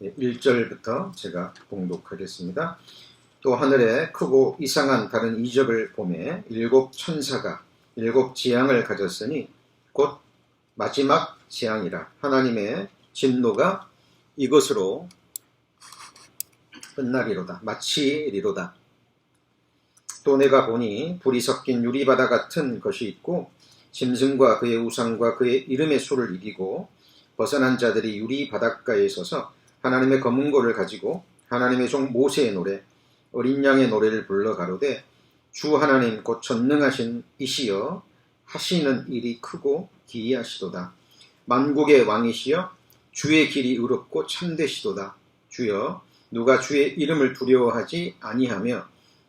1절부터 제가 봉독하겠습니다. 또 하늘에 크고 이상한 다른 이적을 보매 일곱 천사가 일곱 지향을 가졌으니 곧 마지막 지향이라. 하나님의 진노가 이것으로 끝나리로다. 마치리로다. 또 내가 보니 불이 섞인 유리바다 같은 것이 있고 짐승과 그의 우상과 그의 이름의 수를 이기고 벗어난 자들이 유리 바닷가에 서서 하나님의 검은 고를 가지고 하나님의 종 모세의 노래 어린 양의 노래를 불러 가로되 주 하나님 곧 전능하신 이시여 하시는 일이 크고 기이하시도다. 만국의 왕이시여 주의 길이 의롭고 참되시도다. 주여 누가 주의 이름을 두려워하지 아니하며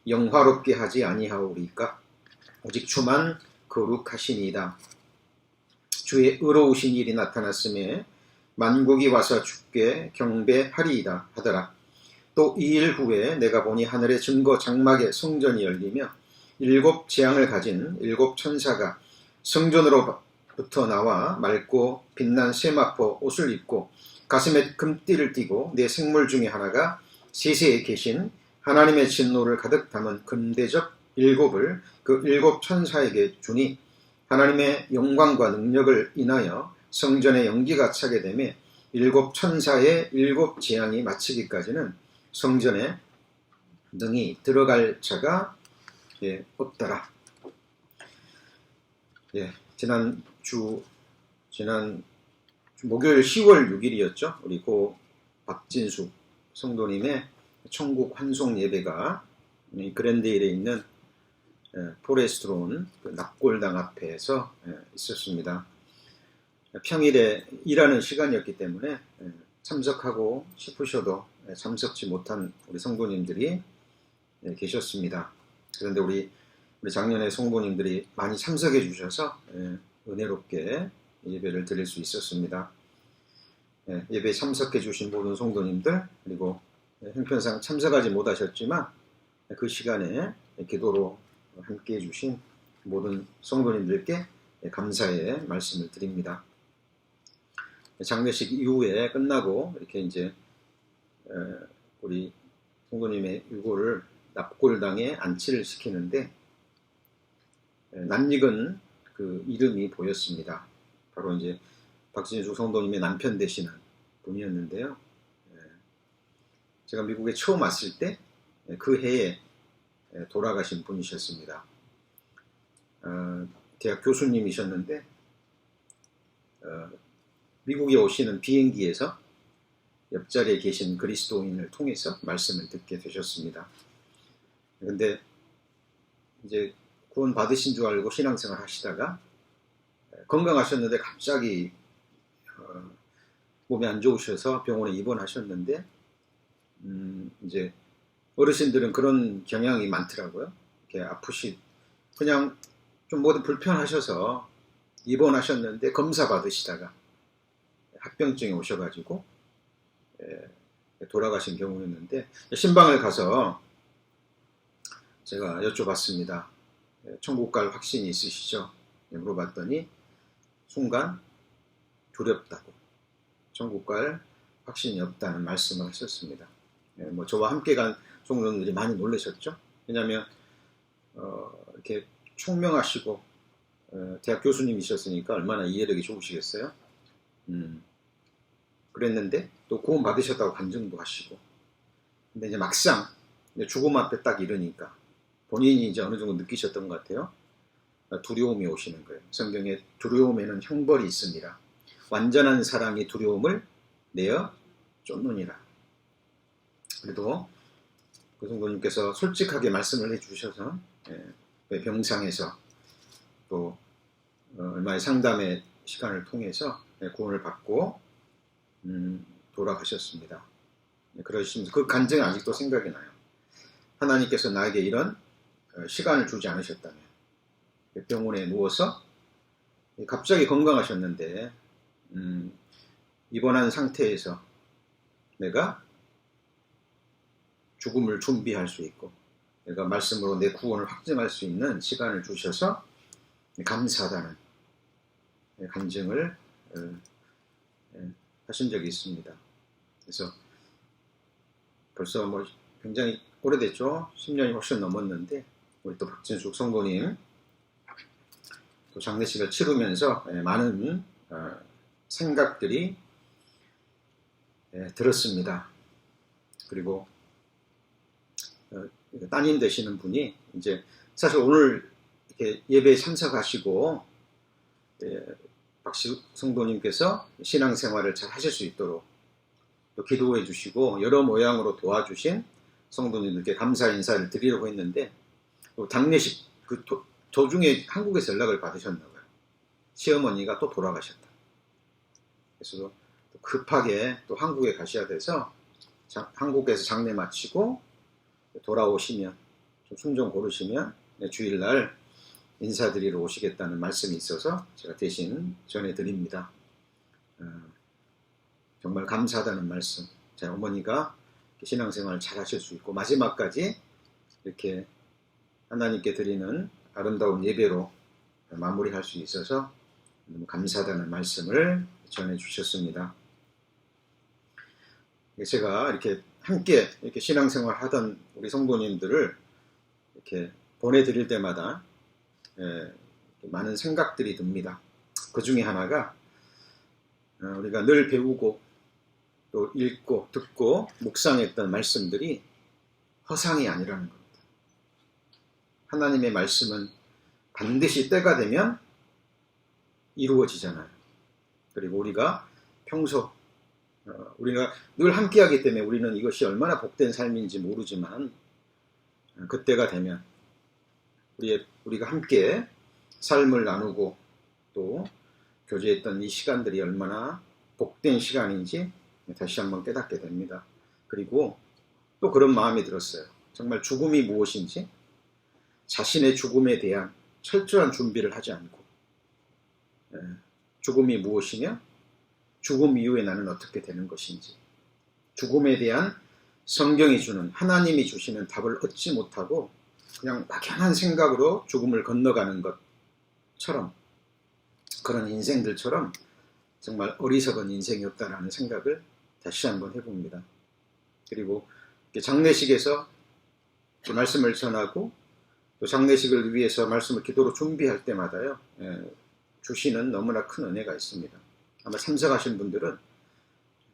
영화롭게 하지 아니하오리까. 오직 주만 거룩하시니이다. 주의 의로우신 일이 나타났음에 만국이 와서 주께 경배하리이다 하더라. 또 이 일 후에 내가 보니 하늘의 증거 장막의 성전이 열리며 일곱 재앙을 가진 일곱 천사가 성전으로부터 나와 맑고 빛난 세마포 옷을 입고 가슴에 금띠를 띠고 내 생물 중에 하나가 세세에 계신 하나님의 진노를 가득 담은 금대접 일곱을 그 일곱 천사에게 주니 하나님의 영광과 능력을 인하여 성전에 연기가 차게 되며 일곱 천사의 일곱 재앙이 마치기까지는 성전에 능히 들어갈 자가 없더라. 지난 목요일 10월 6일이었죠. 우리 고 박진숙 성도님의 천국 환송 예배가 그랜데일에 있는 포레스트론 그 납골당 앞에서 있었습니다. 평일에 일하는 시간이었기 때문에 참석하고 싶으셔도 참석치 못한 우리 성도님들이 계셨습니다. 그런데 우리 작년에 성도님들이 많이 참석해 주셔서 은혜롭게 예배를 드릴 수 있었습니다. 예배에 참석해 주신 모든 성도님들, 그리고 형편상 참석하지 못하셨지만 그 시간에 기도로 함께 해주신 모든 성도님들께 감사의 말씀을 드립니다. 장례식 이후에 끝나고 이렇게 이제 우리 성도님의 유골을 납골당에 안치를 시키는데 낯익은 그 이름이 보였습니다. 바로 이제 박진수 성도님의 남편 되시는 분이었는데요. 제가 미국에 처음 왔을 때 그 해에 돌아가신 분이셨습니다. 대학 교수님이셨는데 미국에 오시는 비행기에서 옆자리에 계신 그리스도인을 통해서 말씀을 듣게 되셨습니다. 그런데 이제 구원 받으신 줄 알고 신앙생활 하시다가 건강하셨는데 갑자기 몸이 안 좋으셔서 병원에 입원하셨는데 이제 어르신들은 그런 경향이 많더라고요. 이렇게 그냥 좀 뭐든 불편하셔서 입원하셨는데 검사 받으시다가 합병증이 오셔가지고 돌아가신 경우였는데 신방을 가서 제가 여쭤봤습니다. 천국 갈 확신이 있으시죠? 물어봤더니 순간 두렵다고 천국 갈 확신이 없다는 말씀을 하셨습니다. 저와 함께 간 성도님들이 많이 놀라셨죠. 왜냐하면 이렇게 총명하시고 대학 교수님이셨으니까 얼마나 이해력이 좋으시겠어요. 그랬는데 또 구원 받으셨다고 간증도 하시고, 근데 이제 막상 죽음 앞에 딱 이르니까 본인이 이제 어느 정도 느끼셨던 것 같아요. 두려움이 오시는 거예요. 성경에 두려움에는 형벌이 있습니다. 완전한 사랑이 두려움을 내어 쫓느니라. 그래도 그 성도님께서 솔직하게 말씀을 해주셔서 병상에서 또 얼마의 상담의 시간을 통해서 구원을 받고 돌아가셨습니다. 그러시면서 그 간증이 아직도 생각이 나요. 하나님께서 나에게 이런 시간을 주지 않으셨다면 병원에 누워서 갑자기 건강하셨는데 입원한 상태에서 내가 죽음을 준비할 수 있고 내가 말씀으로 내 구원을 확증할 수 있는 시간을 주셔서 감사하다는 간증을 하신 적이 있습니다. 그래서 벌써 뭐 굉장히 오래됐죠. 10년이 훨씬 넘었는데 우리 또 박진숙 성도님 또 장례식을 치르면서 많은 생각들이 들었습니다. 그리고 따님 되시는 분이 이제 사실 오늘 이렇게 예배에 참석하시고 박진숙 성도님께서 신앙생활을 잘 하실 수 있도록 또 기도해 주시고 여러 모양으로 도와주신 성도님들께 감사 인사를 드리려고 했는데 장례식 그 도중에 한국에서 연락을 받으셨나 봐요. 시어머니가 또 돌아가셨다. 그래서 또 급하게 또 한국에 가셔야 돼서 한국에서 장례 마치고 돌아오시면 숨 좀 고르시면 주일날 인사드리러 오시겠다는 말씀이 있어서 제가 대신 전해드립니다. 정말 감사하다는 말씀. 제 어머니가 신앙생활을 잘 하실 수 있고 마지막까지 이렇게 하나님께 드리는 아름다운 예배로 마무리할 수 있어서 너무 감사하다는 말씀을 전해주셨습니다. 제가 이렇게 함께 이렇게 신앙생활 하던 우리 성도님들을 이렇게 보내드릴 때마다 많은 생각들이 듭니다. 그 중에 하나가 우리가 늘 배우고 또 읽고 듣고 묵상했던 말씀들이 허상이 아니라는 겁니다. 하나님의 말씀은 반드시 때가 되면 이루어지잖아요. 그리고 우리가 평소 우리가 늘 함께하기 때문에 우리는 이것이 얼마나 복된 삶인지 모르지만 그때가 되면 우리가 함께 삶을 나누고 또 교제했던 이 시간들이 얼마나 복된 시간인지 다시 한번 깨닫게 됩니다. 그리고 또 그런 마음이 들었어요. 정말 죽음이 무엇인지 자신의 죽음에 대한 철저한 준비를 하지 않고 죽음이 무엇이며 죽음 이후에 나는 어떻게 되는 것인지 죽음에 대한 성경이 주는 하나님이 주시는 답을 얻지 못하고 그냥 막연한 생각으로 죽음을 건너가는 것처럼 그런 인생들처럼 정말 어리석은 인생이었다라는 생각을 다시 한번 해봅니다. 그리고 장례식에서 말씀을 전하고 또 장례식을 위해서 말씀을 기도로 준비할 때마다요 주시는 너무나 큰 은혜가 있습니다. 아마 참석하신 분들은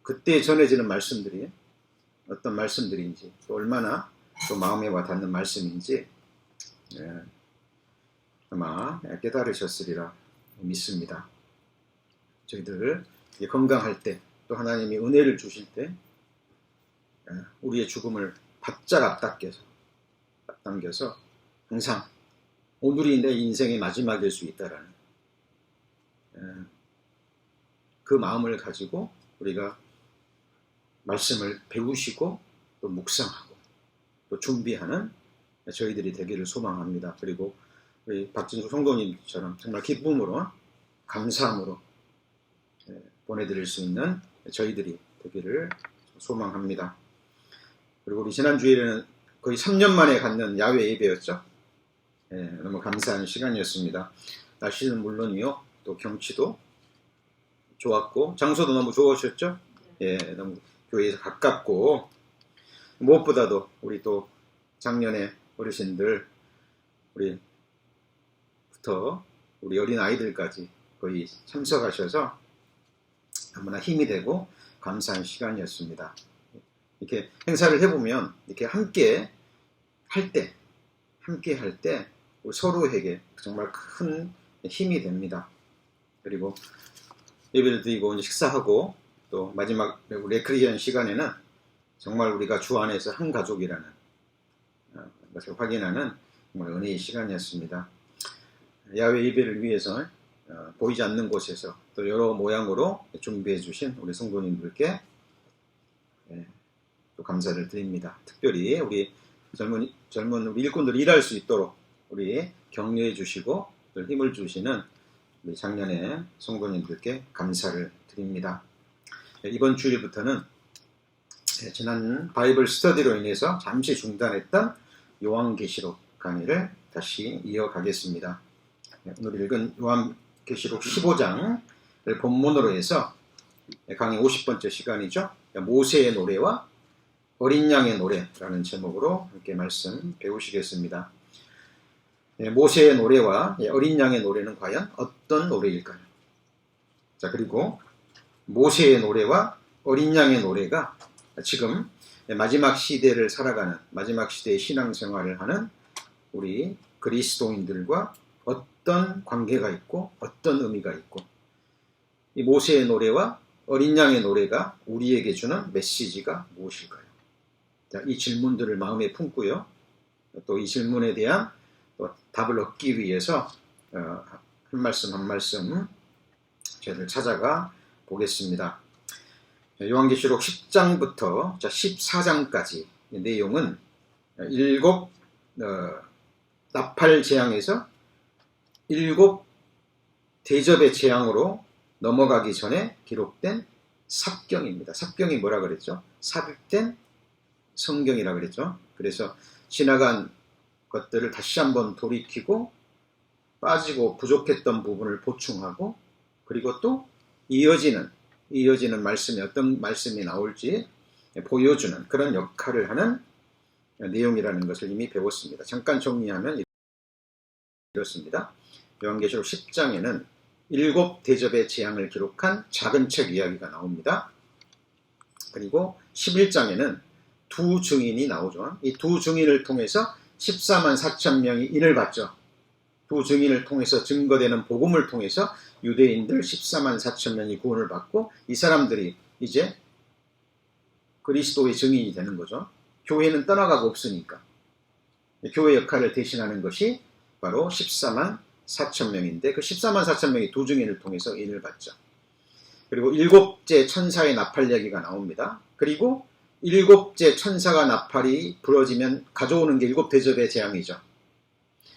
그때 전해지는 말씀들이 어떤 말씀들인지 또 얼마나 또 마음에 와닿는 말씀인지 아마 깨달으셨으리라 믿습니다. 저희들 건강할 때 또 하나님이 은혜를 주실 때 우리의 죽음을 바짝 앞당겨서 항상 오늘이 내 인생의 마지막일 수 있다라는 그 마음을 가지고 우리가 말씀을 배우시고 또 묵상하고 또 준비하는 저희들이 되기를 소망합니다. 그리고 우리 박진숙 성도님처럼 정말 기쁨으로 감사함으로 보내드릴 수 있는 저희들이 되기를 소망합니다. 그리고 우리 지난 주일에는 거의 3년 만에 갖는 야외 예배였죠. 너무 감사한 시간이었습니다. 날씨는 물론이요, 또 경치도 좋았고 장소도 너무 좋으셨죠. 너무 교회에서 가깝고 무엇보다도 우리 또 작년에 어르신들 우리부터 우리 어린 아이들까지 거의 참석하셔서 너무나 힘이 되고 감사한 시간이었습니다. 이렇게 행사를 해보면 이렇게 함께 할 때 우리 서로에게 정말 큰 힘이 됩니다. 그리고 예배를 드리고 식사하고 또 마지막 레크리에이션 시간에는 정말 우리가 주 안에서 한 가족이라는 것을 확인하는 정말 은혜의 시간이었습니다. 야외 예배를 위해서 보이지 않는 곳에서 또 여러 모양으로 준비해 주신 우리 성도님들께 또 감사를 드립니다. 특별히 우리 젊은 우리 일꾼들이 일할 수 있도록 우리 격려해 주시고 또 힘을 주시는 우리 작년에 성도님들께 감사를 드립니다. 이번 주일부터는 지난 바이블 스터디로 인해서 잠시 중단했던 요한계시록 강의를 다시 이어가겠습니다. 오늘 읽은 요한계시록 15장을 본문으로 해서 강의 50번째 시간이죠. 모세의 노래와 어린 양의 노래라는 제목으로 함께 말씀 배우시겠습니다. 모세의 노래와 어린 양의 노래는 과연 어떤 노래일까요? 자, 그리고 모세의 노래와 어린 양의 노래가 지금 마지막 시대를 살아가는, 마지막 시대의 신앙생활을 하는 우리 그리스도인들과 어떤 관계가 있고 어떤 의미가 있고, 이 모세의 노래와 어린 양의 노래가 우리에게 주는 메시지가 무엇일까요? 자, 이 질문들을 마음에 품고요. 또 이 질문에 대한 또 답을 얻기 위해서 한 말씀 한 말씀 저희들 찾아가 보겠습니다. 요한계시록 10장부터 14장까지 내용은 일곱 나팔 재앙에서 일곱 대접의 재앙으로 넘어가기 전에 기록된 삽경입니다. 삽경이 뭐라 그랬죠? 삽입된 성경이라 그랬죠. 그래서 지나간 것들을 다시 한번 돌이키고 빠지고 부족했던 부분을 보충하고, 그리고 또 이어지는 말씀이 어떤 말씀이 나올지 보여주는 그런 역할을 하는 내용이라는 것을 이미 배웠습니다. 잠깐 정리하면 이렇습니다. 요한계시록 10장에는 일곱 대접의 재앙을 기록한 작은 책 이야기가 나옵니다. 그리고 11장에는 두 증인이 나오죠. 이 두 증인을 통해서 14만 4천 명이 인을 받죠. 두 증인을 통해서 증거되는 복음을 통해서 유대인들 14만 4천 명이 구원을 받고, 이 사람들이 이제 그리스도의 증인이 되는 거죠. 교회는 떠나가고 없으니까. 교회 역할을 대신하는 것이 바로 14만 4천 명인데, 그 14만 4천 명이 두 증인을 통해서 인을 받죠. 그리고 일곱째 천사의 나팔 얘기가 나옵니다. 그리고 일곱째 천사가 나팔이 부러지면 가져오는 게 일곱 대접의 재앙이죠.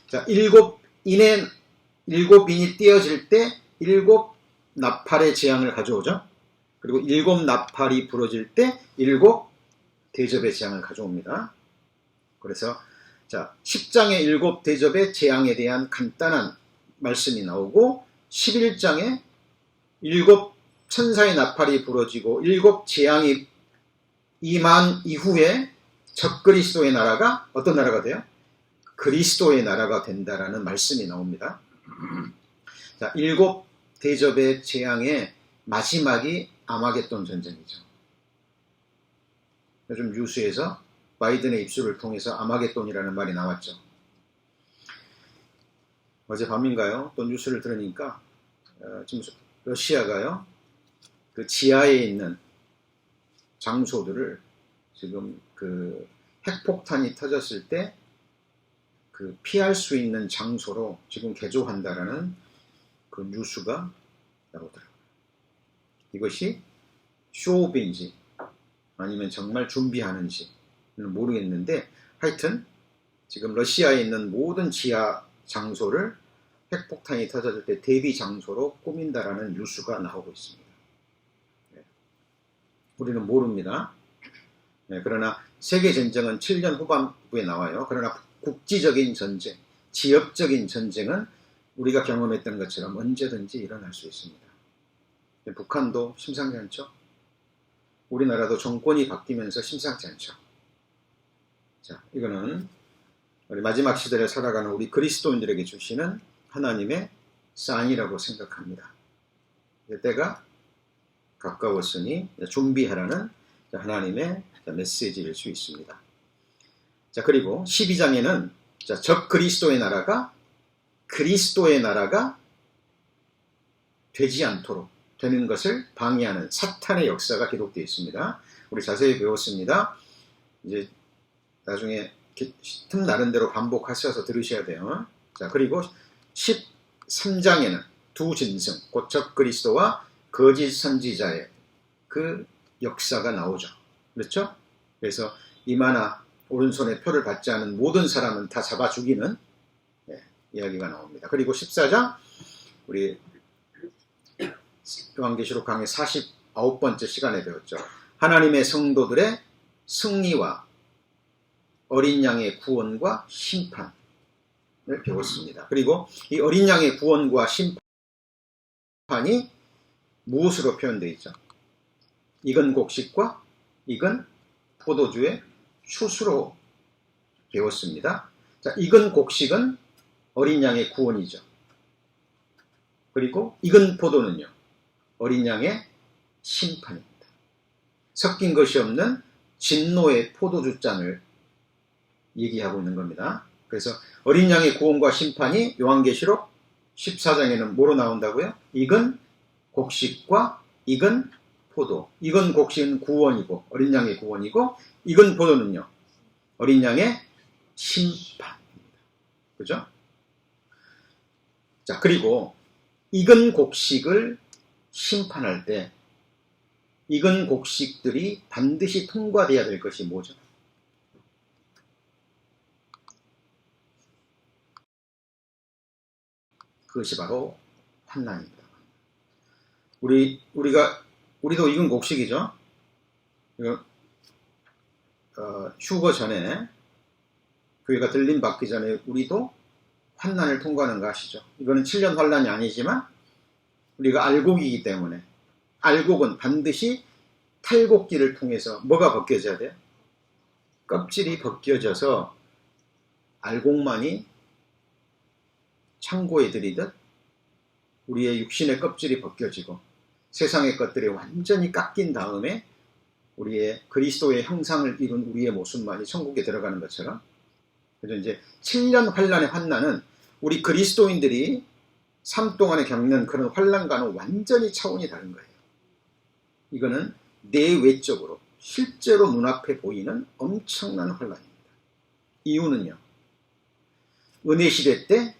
자, 일곱 인이 띄어질 때 일곱 나팔의 재앙을 가져오죠. 그리고 일곱 나팔이 부러질 때 일곱 대접의 재앙을 가져옵니다. 그래서 자, 10장의 일곱 대접의 재앙에 대한 간단한 말씀이 나오고, 11장에 일곱 천사의 나팔이 부러지고 일곱 재앙이 임한 이후에 적그리스도의 나라가 어떤 나라가 돼요? 그리스도의 나라가 된다라는 말씀이 나옵니다. 자, 일곱 대접의 재앙의 마지막이 아마겟돈 전쟁이죠. 요즘 뉴스에서 바이든의 입술을 통해서 아마겟돈이라는 말이 나왔죠. 어젯밤인가요? 또 뉴스를 들으니까 지금 러시아가요, 그 지하에 있는 장소들을 지금 그 핵폭탄이 터졌을 때 그 피할 수 있는 장소로 지금 개조한다라는 그 뉴스가 나오더라고요. 이것이 쇼업인지 아니면 정말 준비하는지는 모르겠는데, 하여튼 지금 러시아에 있는 모든 지하 장소를 핵폭탄이 터졌을 때 대비 장소로 꾸민다라는 뉴스가 나오고 있습니다. 우리는 모릅니다. 그러나 세계전쟁은 7년 후반부에 나와요. 그러나 국지적인 전쟁, 지역적인 전쟁은 우리가 경험했던 것처럼 언제든지 일어날 수 있습니다. 북한도 심상치 않죠? 우리나라도 정권이 바뀌면서 심상치 않죠? 자, 이거는 우리 마지막 시대를 살아가는 우리 그리스도인들에게 주시는 하나님의 사인이라고 생각합니다. 때가 가까웠으니 준비하라는 하나님의 메시지일 수 있습니다. 자, 그리고 12장에는 적 그리스도의 나라가 되지 않도록 되는 것을 방해하는 사탄의 역사가 기록되어 있습니다. 우리 자세히 배웠습니다. 이제 나중에 틈 나는 대로 반복하셔서 들으셔야 돼요. 자, 그리고 13장에는 두 짐승, 곧 적 그리스도와 거짓 선지자의 그 역사가 나오죠. 그렇죠? 그래서 이마나 오른손에 표를 받지 않은 모든 사람은 다 잡아 죽이는 이야기가 나옵니다. 그리고 14장, 우리 요한계시록 강의 49번째 시간에 배웠죠. 하나님의 성도들의 승리와 어린 양의 구원과 심판을 배웠습니다. 그리고 이 어린 양의 구원과 심판이 무엇으로 표현되어 있죠? 익은 곡식과 익은 포도주의 추수로 배웠습니다. 자, 익은 곡식은 어린 양의 구원이죠. 그리고 익은 포도는요, 어린 양의 심판입니다. 섞인 것이 없는 진노의 포도주 잔을 얘기하고 있는 겁니다. 그래서 어린 양의 구원과 심판이 요한계시록 14장에는 뭐로 나온다고요? 익은 곡식과 익은 포도. 익은 곡식은 구원이고 어린 양의 구원이고, 익은 포도는요, 어린 양의 심판입니다. 그죠? 자, 그리고 익은 곡식을 심판할 때 익은 곡식들이 반드시 통과되어야 될 것이 뭐죠? 그것이 바로 환난입니다. 우리도 익은 곡식이죠. 휴거 전에, 교회가 들림 받기 전에 우리도 환난을 통과하는 거 아시죠? 이거는 7년 환난이 아니지만 우리가 알곡이기 때문에, 알곡은 반드시 탈곡기를 통해서 뭐가 벗겨져야 돼요? 껍질이 벗겨져서 알곡만이 창고에 들이듯 우리의 육신의 껍질이 벗겨지고 세상의 것들이 완전히 깎인 다음에 우리의 그리스도의 형상을 이룬 우리의 모습만이 천국에 들어가는 것처럼, 그래서 이제 7년 환난의 환난은 우리 그리스도인들이 삶 동안에 겪는 그런 환난과는 완전히 차원이 다른 거예요. 이거는 내외적으로 실제로 눈앞에 보이는 엄청난 환난입니다. 이유는요, 은혜 시대 때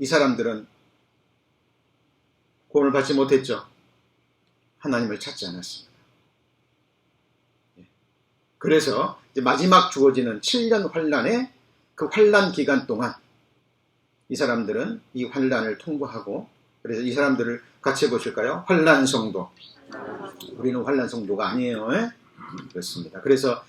이 사람들은 구원을 받지 못했죠. 하나님을 찾지 않았습니다. 그래서 이제 마지막 주어지는 7년 환난의 그 환난 기간 동안 이 사람들은 이 환난을 통과하고, 그래서 이 사람들을 같이 해보실까요? 환난 성도. 우리는 환난 성도가 아니에요. 그렇습니다. 그래서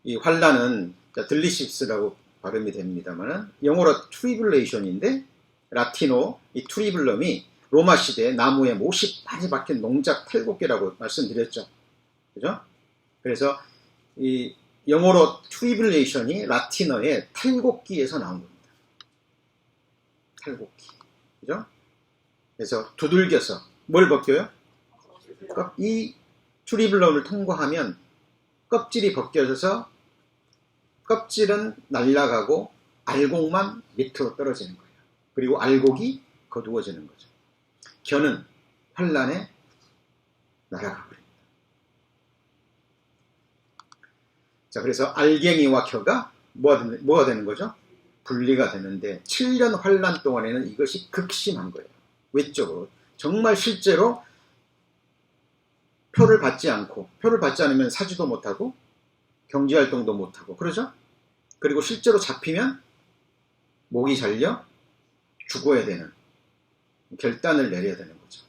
이 환난은 들리십스라고 발음이 됩니다만 영어로 트리블레이션인데, 라틴어 이 트리블럼이 로마 시대에 나무에 못이 많이 박힌 농작 탈곡기라고 말씀드렸죠. 그죠? 그래서 이 영어로 트리블레이션이 라틴어의 탈곡기에서 나온 겁니다. 탈곡기. 그죠? 그래서 두들겨서 뭘 벗겨요? 이 트리블럼을 통과하면 껍질이 벗겨져서 껍질은 날아가고 알곡만 밑으로 떨어지는 거예요. 그리고 알곡이 거두어지는 거죠. 겨는 환난에 날아가 버립니다. 자, 그래서 알갱이와 겨가 뭐가 되는 거죠? 분리가 되는데 7년 환난 동안에는 이것이 극심한 거예요. 외적으로. 정말 실제로 표를 받지 않으면 사지도 못하고 경제활동도 못하고, 그러죠? 그리고 실제로 잡히면 목이 잘려 죽어야 되는 결단을 내려야 되는 거죠.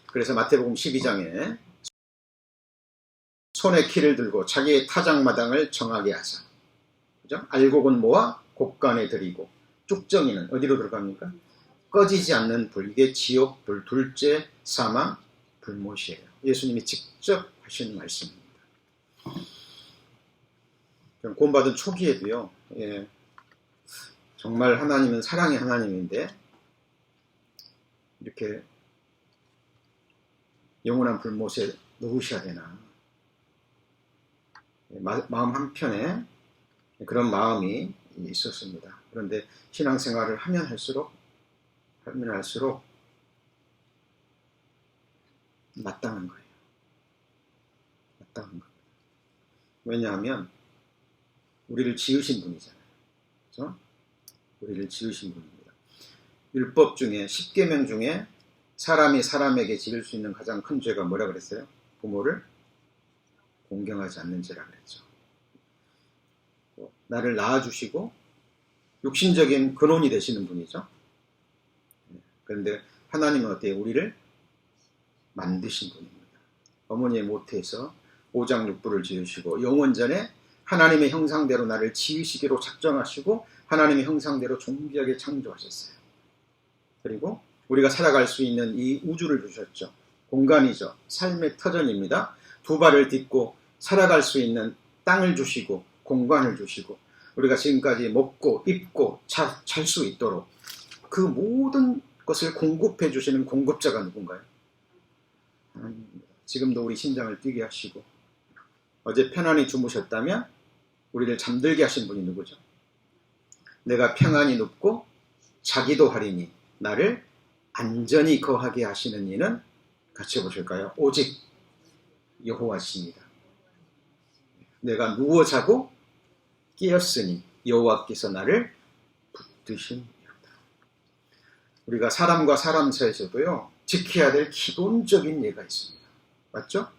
그래서 마태복음 12장에 손에 키를 들고 자기의 타작마당을 정하게 하사, 그죠? 알곡은 모아 곡간에 들이고 쭉정이는 어디로 들어갑니까? 꺼지지 않는 불, 이게 지옥 불, 둘째 사망 불못이에요. 예수님이 직접 하신 말씀입니다. 구원받은 초기에도요, 정말 하나님은 사랑의 하나님인데 이렇게 영원한 불못에 넣으셔야 되나, 마음 한편에 그런 마음이 있었습니다. 그런데 신앙생활을 하면 할수록 마땅한 거예요. 마땅한 거예요. 왜냐하면 우리를 지으신 분이잖아요. 그렇죠? 우리를 지으신 분입니다. 율법 중에 10계명 중에 사람이 사람에게 지을 수 있는 가장 큰 죄가 뭐라 그랬어요? 부모를 공경하지 않는 죄라 그랬죠. 나를 낳아주시고 육신적인 근원이 되시는 분이죠. 그런데 하나님은 어때요? 우리를 만드신 분입니다. 어머니의 모태에서 오장육부를 지으시고 영원전에 하나님의 형상대로 나를 지으시기로 작정하시고 하나님의 형상대로 존귀하게 창조하셨어요. 그리고 우리가 살아갈 수 있는 이 우주를 주셨죠. 공간이죠. 삶의 터전입니다. 두 발을 딛고 살아갈 수 있는 땅을 주시고 공간을 주시고 우리가 지금까지 먹고 입고 잘 수 있도록 그 모든 것을 공급해 주시는 공급자가 누군가요? 지금도 우리 심장을 뛰게 하시고 어제 편안히 주무셨다면 우리를 잠들게 하신 분이 누구죠? 내가 평안히 눕고 자기도 하리니 나를 안전히 거하게 하시는 이는 같이 보실까요? 오직 여호와시니라. 내가 누워 자고 깨었으니 여호와께서 나를 붙드시니라. 우리가 사람과 사람 사이에서도요 지켜야 될 기본적인 예가 있습니다. 맞죠?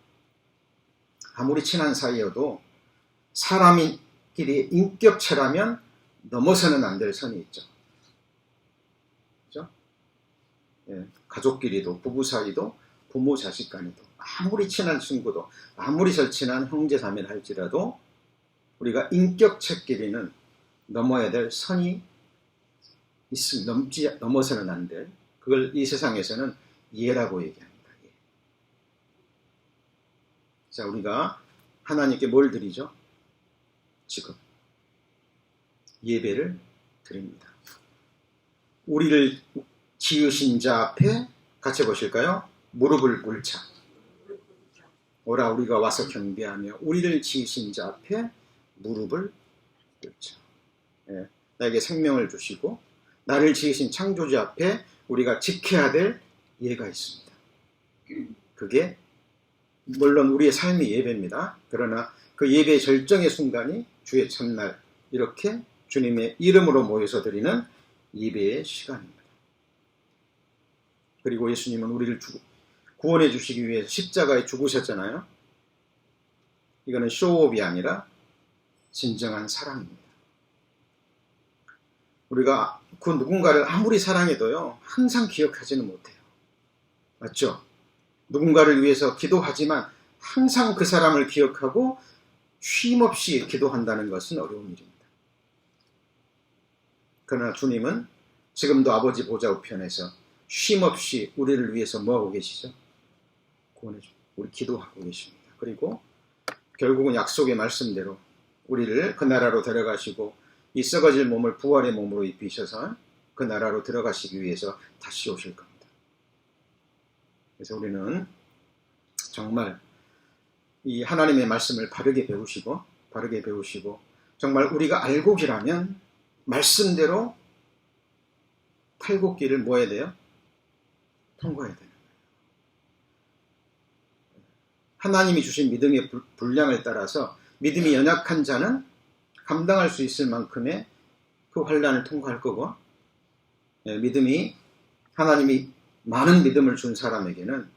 아무리 친한 사이여도 사람끼리 인격체라면 넘어서는 안 될 선이 있죠. 그죠? 예, 가족끼리도 부부 사이도 부모 자식 간에도 아무리 친한 친구도 아무리 절친한 형제 자매를 할지라도 우리가 인격체끼리는 넘어야 될 선이 있습니다. 넘어서는 안 될 그걸 이 세상에서는 예라고 얘기합니다. 예. 자, 우리가 하나님께 뭘 드리죠? 지금 예배를 드립니다. 우리를 지으신 자 앞에 같이 보실까요? 무릎을 꿇자. 오라 우리가 와서 경배하며 우리를 지으신 자 앞에 무릎을 꿇자. 예, 나에게 생명을 주시고 나를 지으신 창조주 앞에 우리가 지켜야 될 예가 있습니다. 그게 물론 우리의 삶의 예배입니다. 그러나 그 예배의 절정의 순간이 주의 첫날 이렇게 주님의 이름으로 모여서 드리는 예배의 시간입니다. 그리고 예수님은 우리를 구원해 주시기 위해서 십자가에 죽으셨잖아요. 이거는 쇼업이 아니라 진정한 사랑입니다. 우리가 그 누군가를 아무리 사랑해도요 항상 기억하지는 못해요. 맞죠? 누군가를 위해서 기도하지만 항상 그 사람을 기억하고 쉼없이 기도한다는 것은 어려운 일입니다. 그러나 주님은 지금도 아버지 보좌 우편에서 쉼없이 우리를 위해서 뭐하고 계시죠? 구원해주고 우리 기도하고 계십니다. 그리고 결국은 약속의 말씀대로 우리를 그 나라로 데려가시고 이 썩어질 몸을 부활의 몸으로 입히셔서 그 나라로 들어가시기 위해서 다시 오실 겁니다. 그래서 우리는 정말 이 하나님의 말씀을 바르게 배우시고 정말 우리가 알곡이라면 말씀대로 탈곡길을 뭐 해야 돼요? 통과해야 돼요. 하나님이 주신 믿음의 분량을 따라서 믿음이 연약한 자는 감당할 수 있을 만큼의 그 환난을 통과할 거고 믿음이 하나님이 많은 믿음을 준 사람에게는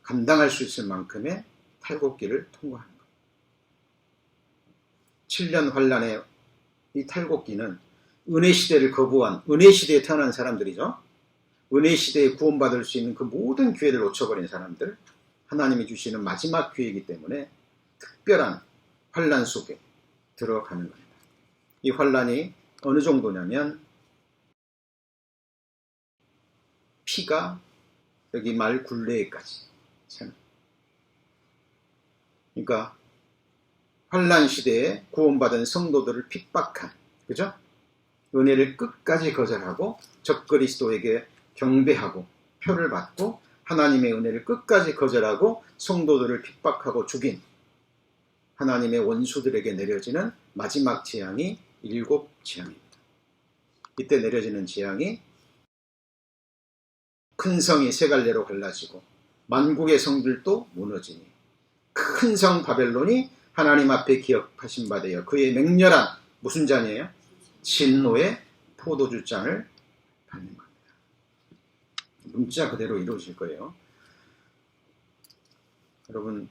감당할 수 있을 만큼의 탈곡길을 통과하는 거예요. 7년 환난의 이 탈곡기는 은혜 시대를 거부한 은혜 시대에 태어난 사람들이죠. 은혜 시대에 구원받을 수 있는 그 모든 기회를 놓쳐버린 사람들, 하나님이 주시는 마지막 기회이기 때문에 특별한 환난 속에 들어가는 겁니다. 이 환난이 어느 정도냐면 피가 여기 말 굴레에까지 차는. 그러니까 환난 시대에 구원받은 성도들을 핍박한, 그죠? 은혜를 끝까지 거절하고 적그리스도에게 경배하고 표를 받고 하나님의 은혜를 끝까지 거절하고 성도들을 핍박하고 죽인 하나님의 원수들에게 내려지는 마지막 재앙이 7재앙입니다. 이때 내려지는 재앙이 큰 성이 세 갈래로 갈라지고 만국의 성들도 무너지니 큰 성 바벨론이 하나님 앞에 기업하신 바 되어 그의 맹렬한 무슨 잔이에요? 진노의 포도주 잔을 받는 겁니다. 문자 그대로 이루어질 거예요. 여러분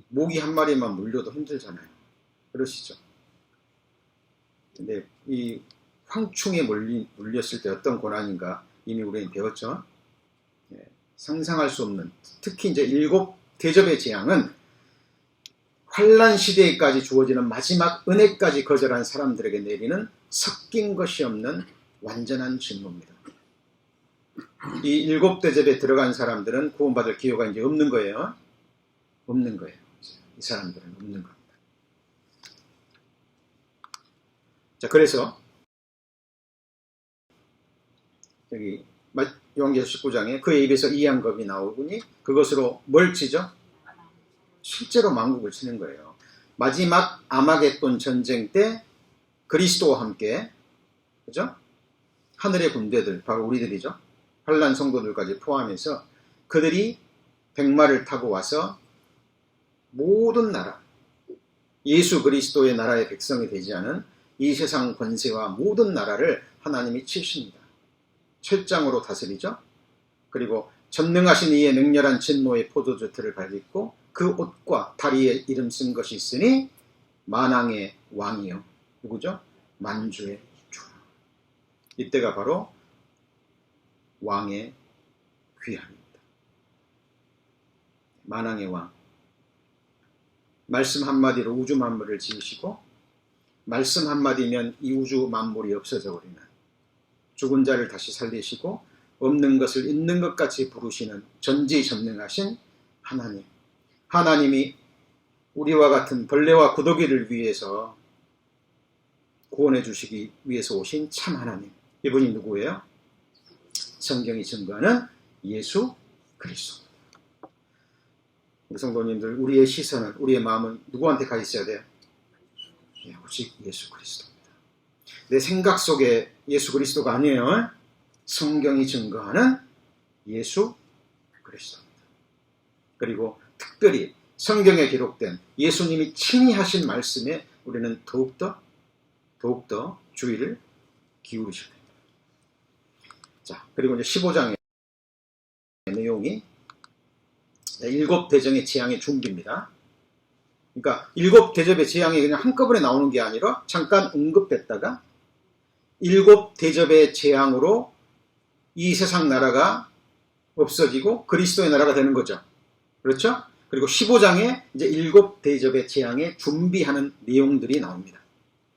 모기 한 마리만 물려도 힘들잖아요. 그러시죠? 근데 이 황충에 물렸을 때 어떤 고난인가 이미 우리는 배웠죠. 상상할 수 없는, 특히 이제 7대접의 재앙은 환난 시대에까지 주어지는 마지막 은혜까지 거절한 사람들에게 내리는 섞인 것이 없는 완전한 진노입니다. 이 7대접에 들어간 사람들은 구원받을 기회가 이제 없는 거예요. 없는 거예요. 이 사람들은 없는 겁니다. 자, 그래서 여기 요한계시록 19장에 그의 입에서 이양겁이 나오더니 그것으로 뭘 치죠? 실제로 만국을 치는 거예요. 마지막 아마겟돈 전쟁 때 그리스도와 함께, 그죠? 하늘의 군대들, 바로 우리들이죠. 환난 성도들까지 포함해서 그들이 백마를 타고 와서 모든 나라, 예수 그리스도의 나라의 백성이 되지 않은 이 세상 권세와 모든 나라를 하나님이 치십니다. 철장으로 다스리죠. 그리고 전능하신 이의 맹렬한 진노의 포도주틀을 밟고 그 옷과 다리에 이름 쓴 것이 있으니 만왕의 왕이요. 누구죠? 만주의 주. 이때가 바로 왕의 귀함입니다. 만왕의 왕. 말씀 한마디로 우주 만물을 지으시고 말씀 한마디면 이 우주 만물이 없어져 버리는, 죽은 자를 다시 살리시고 없는 것을 있는 것 같이 부르시는 전지전능하신 하나님. 하나님이 우리와 같은 벌레와 구더기를 위해서 구원해 주시기 위해서 오신 참 하나님. 이분이 누구예요? 성경이 증거하는 예수 그리스도. 우리 성도님들, 우리의 시선은, 우리의 마음은 누구한테 가 있어야 돼요? 오직 예수 그리스도입니다. 내 생각 속에 예수 그리스도가 아니에요. 성경이 증거하는 예수 그리스도입니다. 그리고 특별히 성경에 기록된 예수님이 친히 하신 말씀에 우리는 더욱더 주의를 기울이셔야 됩니다. 자, 그리고 이제 15장의 내용이 7대접의 재앙의 준비입니다. 그러니까 7대접의 재앙이 그냥 한꺼번에 나오는 게 아니라 잠깐 언급됐다가 7대접의 재앙으로 이 세상 나라가 없어지고 그리스도의 나라가 되는 거죠. 그렇죠? 그리고 15장에 이제 7대접의 재앙에 준비하는 내용들이 나옵니다.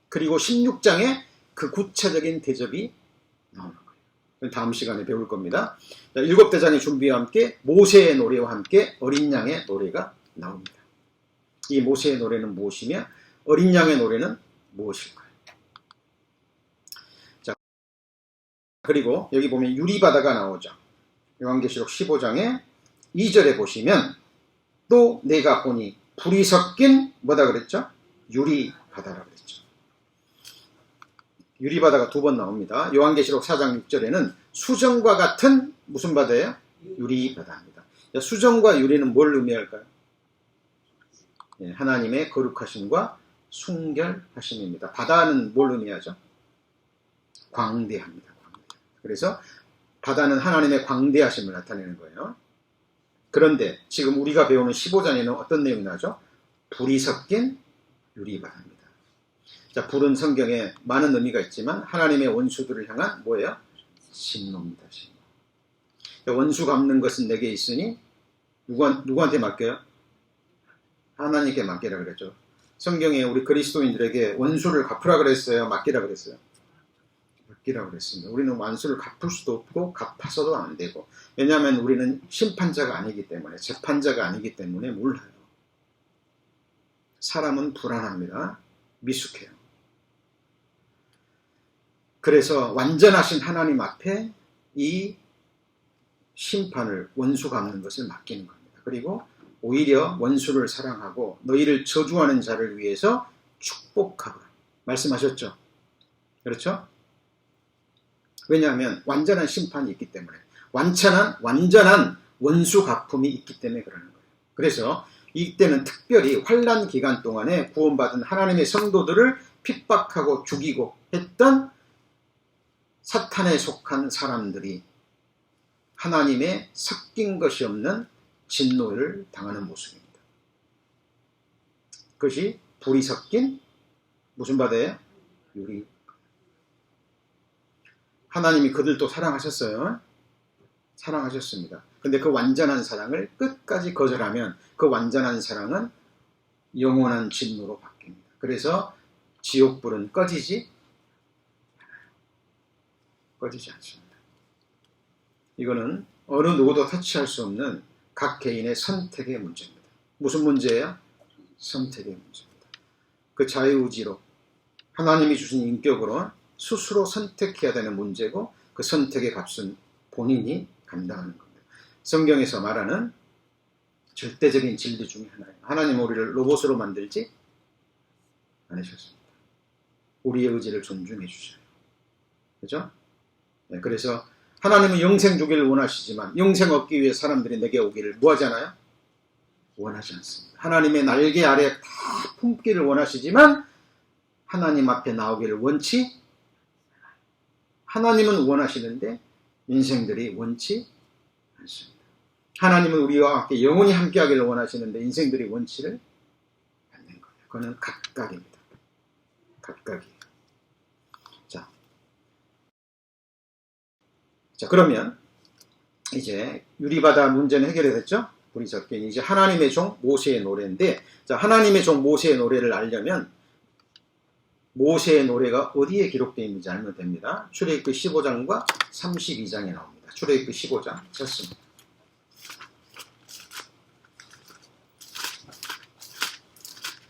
그리고 16장에 그 구체적인 대접이 나오는 거예요. 다음 시간에 배울 겁니다. 7대장의 준비와 함께 모세의 노래와 함께 어린 양의 노래가 나옵니다. 이 모세의 노래는 무엇이며 어린 양의 노래는 무엇일까요? 자, 그리고 여기 보면 유리바다가 나오죠. 요한계시록 15장에 2절에 보시면 또 내가 보니 불이 섞인 뭐다 그랬죠? 유리바다라고 그랬죠. 유리바다가 2번 나옵니다. 요한계시록 4장 6절에는 수정과 같은 무슨 바다예요? 유리바다입니다. 수정과 유리는 뭘 의미할까요? 하나님의 거룩하심과 순결하심입니다. 바다는 뭘 의미하죠? 광대합니다. 그래서 바다는 하나님의 광대하심을 나타내는 거예요. 그런데 지금 우리가 배우는 15장에는 어떤 내용이 나죠? 불이 섞인 유리바다입니다. 자, 불은 성경에 많은 의미가 있지만 하나님의 원수들을 향한 뭐예요? 진노입니다. 진노. 원수 갚는 것은 내게 있으니 누구한테 맡겨요? 하나님께 맡기라 그랬죠. 성경에 우리 그리스도인들에게 원수를 갚으라 그랬어요? 맡기라 그랬어요? 맡기라 그랬습니다. 우리는 원수를 갚을 수도 없고 갚아서도 안 되고, 왜냐하면 우리는 심판자가 아니기 때문에, 재판자가 아니기 때문에 몰라요. 사람은 불안합니다. 미숙해요. 그래서 완전하신 하나님 앞에 이 심판을, 원수 갚는 것을 맡기는 겁니다. 그리고 오히려 원수를 사랑하고 너희를 저주하는 자를 위해서 축복하라 말씀하셨죠. 그렇죠? 왜냐하면 완전한 심판이 있기 때문에, 완전한 원수 갚음이 있기 때문에 그러는 거예요. 그래서 이때는 특별히 환난 기간 동안에 구원받은 하나님의 성도들을 핍박하고 죽이고 했던 사탄에 속한 사람들이 하나님의 섞인 것이 없는 진노를 당하는 모습입니다. 그것이 불이 섞인 무슨 바다예요? 유리. 하나님이 그들도 사랑하셨어요. 사랑하셨습니다. 근데 그 완전한 사랑을 끝까지 거절하면 그 완전한 사랑은 영원한 진노로 바뀝니다. 그래서 지옥불은 꺼지지 않습니다. 이거는 어느 누구도 터치할 수 없는 각 개인의 선택의 문제입니다. 무슨 문제예요? 선택의 문제입니다. 그 자유의지로 하나님이 주신 인격으로 스스로 선택해야 되는 문제고 그 선택의 값은 본인이 감당하는 겁니다. 성경에서 말하는 절대적인 진리 중에 하나예요. 하나님은 우리를 로봇으로 만들지 않으셨습니다. 우리의 의지를 존중해 주셔요. 그죠? 네, 그래서 하나님은 영생 주기를 원하시지만 영생 얻기 위해 사람들이 내게 오기를 뭐하잖아요? 원하지 않습니다. 하나님의 날개 아래 다 품기를 원하시지만 하나님 앞에 나오기를 원치 하나님은 원하시는데 인생들이 원치 않습니다. 하나님은 우리와 함께 영원히 함께하기를 원하시는데 인생들이 원치를 않는 거예요. 그거는 각각입니다. 각각이에요. 자, 그러면 이제 유리바다 문제는 해결이 됐죠? 우리 적견이 이제 하나님의 종 모세의 노래인데, 자, 하나님의 종 모세의 노래를 알려면 모세의 노래가 어디에 기록되어 있는지 알면 됩니다. 출애굽기 15장과 32장에 나옵니다. 출애굽기 15장 찾습니다.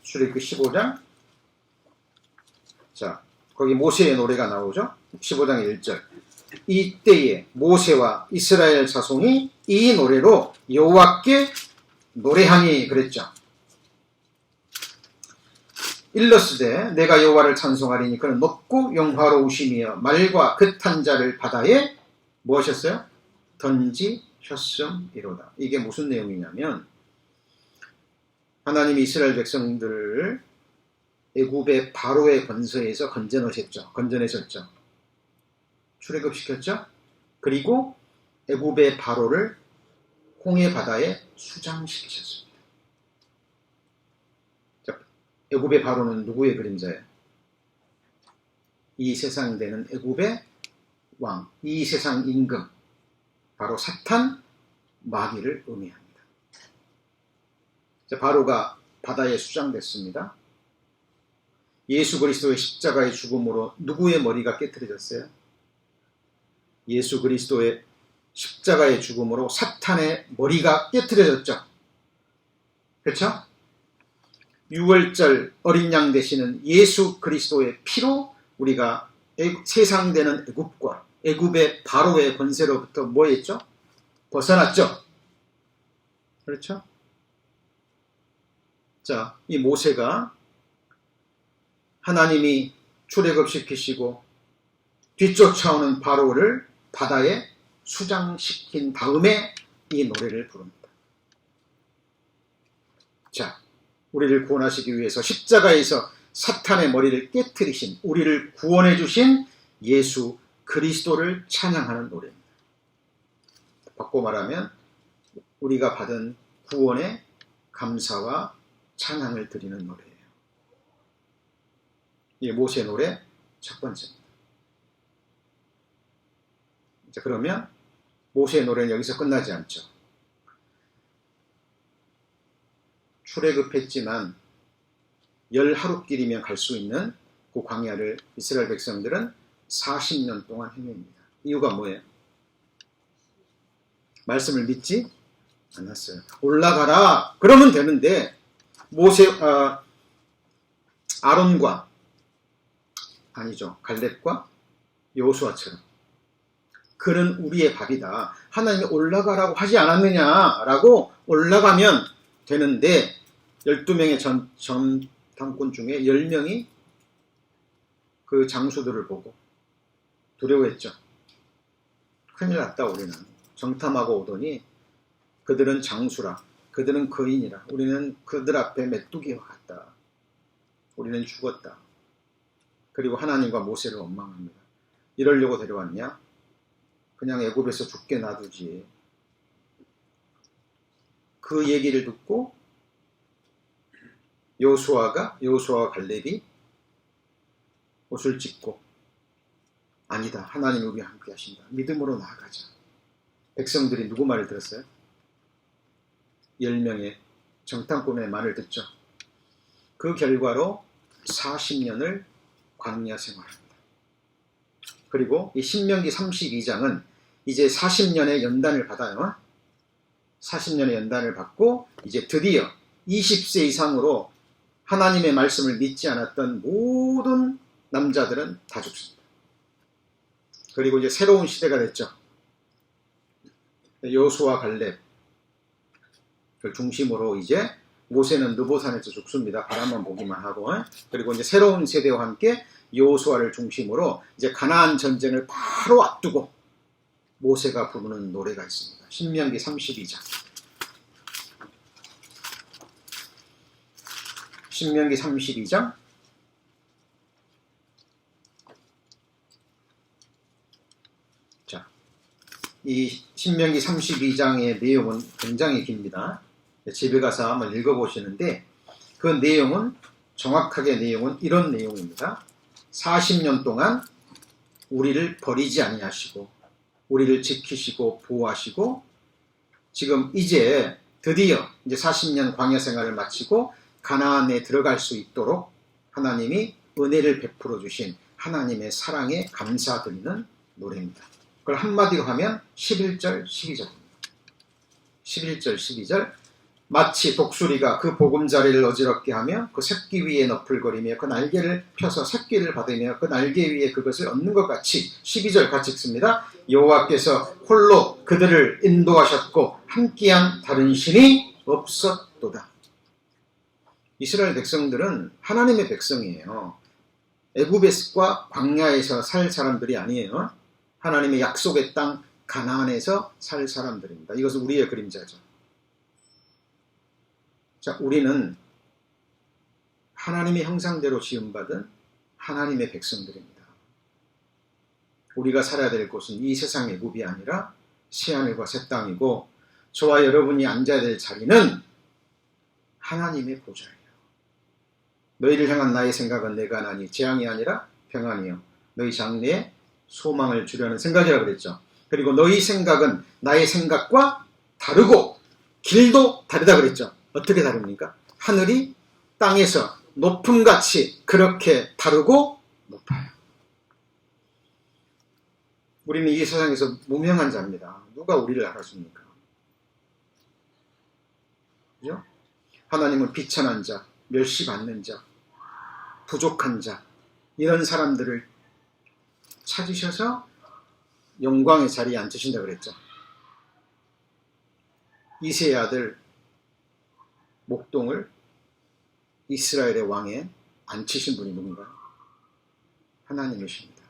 출애굽기 15장, 자, 거기 모세의 노래가 나오죠? 15장 1절. 이때에 모세와 이스라엘 자손이 이 노래로 여호와께 노래하니 그랬죠. 일러스되 내가 여호와를 찬송하리니 그는 높고 영화로우시며 말과 긋한 자를 바다에 무엇이었어요? 던지셨음이로다. 이게 무슨 내용이냐면 하나님이 이스라엘 백성들을 애굽의 바로의 권세에서 건져내셨죠. 출애굽시켰죠. 그리고 애굽의 바로를 홍해 바다에 수장시키셨습니다. 자, 애굽의 바로는 누구의 그림자예요? 이 세상 되는 애굽의 왕, 이 세상 임금, 바로 사탄, 마귀를 의미합니다. 자, 바로가 바다에 수장됐습니다. 예수 그리스도의 십자가의 죽음으로 누구의 머리가 깨트려졌어요? 예수 그리스도의 십자가의 죽음으로 사탄의 머리가 깨트려졌죠. 그렇죠? 6월절 어린 양 되시는 예수 그리스도의 피로 우리가 세상 되는 애굽과 애굽의 바로의 권세로부터 뭐 했죠? 벗어났죠. 그렇죠? 자, 이 모세가 하나님이 출애굽시키시고 뒤쫓아오는 바로를 바다에 수장시킨 다음에 이 노래를 부릅니다. 자, 우리를 구원하시기 위해서 십자가에서 사탄의 머리를 깨트리신, 우리를 구원해 주신 예수 그리스도를 찬양하는 노래입니다. 바꿔 말하면 우리가 받은 구원의 감사와 찬양을 드리는 노래예요. 이 모세 노래 첫 번째입니다. 자, 그러면 모세의 노래는 여기서 끝나지 않죠. 출애굽했지만 10하루길이면 갈 수 있는 그 광야를 이스라엘 백성들은 40년 동안 헤맵니다. 이유가 뭐예요? 말씀을 믿지 않았어요. 올라가라 그러면 되는데 아론과 아니죠. 갈렙과 여호수아처럼 그는 우리의 밥이다. 하나님이 올라가라고 하지 않았느냐라고 올라가면 되는데 12명의 전당권 중에 10명이 그 장수들을 보고 두려워했죠. 큰일 났다 우리는. 정탐하고 오더니 그들은 장수라. 그들은 거인이라. 우리는 그들 앞에 메뚜기와 같다. 우리는 죽었다. 그리고 하나님과 모세를 원망합니다. 이러려고 데려왔냐? 그냥 애굽에서 죽게 놔두지. 그 얘기를 듣고 여호수아와 갈렙이 옷을 찢고 아니다. 하나님이 우리와 함께 하신다. 믿음으로 나아가자. 백성들이 누구 말을 들었어요? 10명의 정탐꾼의 말을 듣죠. 그 결과로 40년을 광야 생활합니다. 그리고 이 신명기 32장은 이제 40년의 연단을 받아요. 40년의 연단을 받고 이제 드디어 20세 이상으로 하나님의 말씀을 믿지 않았던 모든 남자들은 다 죽습니다. 그리고 이제 새로운 시대가 됐죠. 여호수아 갈렙을 중심으로 이제 모세는 느보산에서 죽습니다. 바람만 보기만 하고. 그리고 이제 새로운 세대와 함께 여호수아를 중심으로 이제 가나안 전쟁을 바로 앞두고 모세가 부르는 노래가 있습니다. 신명기 32장. 신명기 32장. 자, 이 신명기 32장의 내용은 굉장히 깁니다. 집에 가서 한번 읽어보시는데 그 내용은 정확하게 내용은 이런 내용입니다. 40년 동안 우리를 버리지 아니하시고 우리를 지키시고 보호하시고 지금 이제 드디어 이제 40년 광야 생활을 마치고 가나안에 들어갈 수 있도록 하나님이 은혜를 베풀어 주신 하나님의 사랑에 감사드리는 노래입니다. 그걸 한마디로 하면 11절 12절입니다. 11절 12절 마치 독수리가 그 보금자리를 어지럽게 하며 그 새끼 위에 너풀거리며 그 날개를 펴서 새끼를 받으며 그 날개 위에 그것을 얻는 것 같이 12절 같이 읽습니다. 여호와께서 홀로 그들을 인도하셨고 함께한 다른 신이 없었도다. 이스라엘 백성들은 하나님의 백성이에요. 애굽에서 광야에서 살 사람들이 아니에요. 하나님의 약속의 땅 가나안에서 살 사람들입니다. 이것은 우리의 그림자죠. 자, 우리는 하나님의 형상대로 지음받은 하나님의 백성들입니다. 우리가 살아야 될 곳은 이 세상 애굽이 아니라 새하늘과 새 땅이고 저와 여러분이 앉아야 될 자리는 하나님의 보좌예요. 너희를 향한 나의 생각은 내가 하나니 재앙이 아니라 평안이요 너희 장래에 소망을 주려는 생각이라고 그랬죠. 그리고 너희 생각은 나의 생각과 다르고 길도 다르다 그랬죠. 어떻게 다릅니까? 하늘이 땅에서 높음같이 그렇게 다르고 높아요. 우리는 이 세상에서 무명한 자입니다. 누가 우리를 알아줍니까? 그죠? 하나님은 비천한 자, 멸시받는 자, 부족한 자 이런 사람들을 찾으셔서 영광의 자리에 앉으신다고 그랬죠. 이새의 아들 목동을 이스라엘의 왕에 앉히신 분이 누군가요? 하나님이십니다.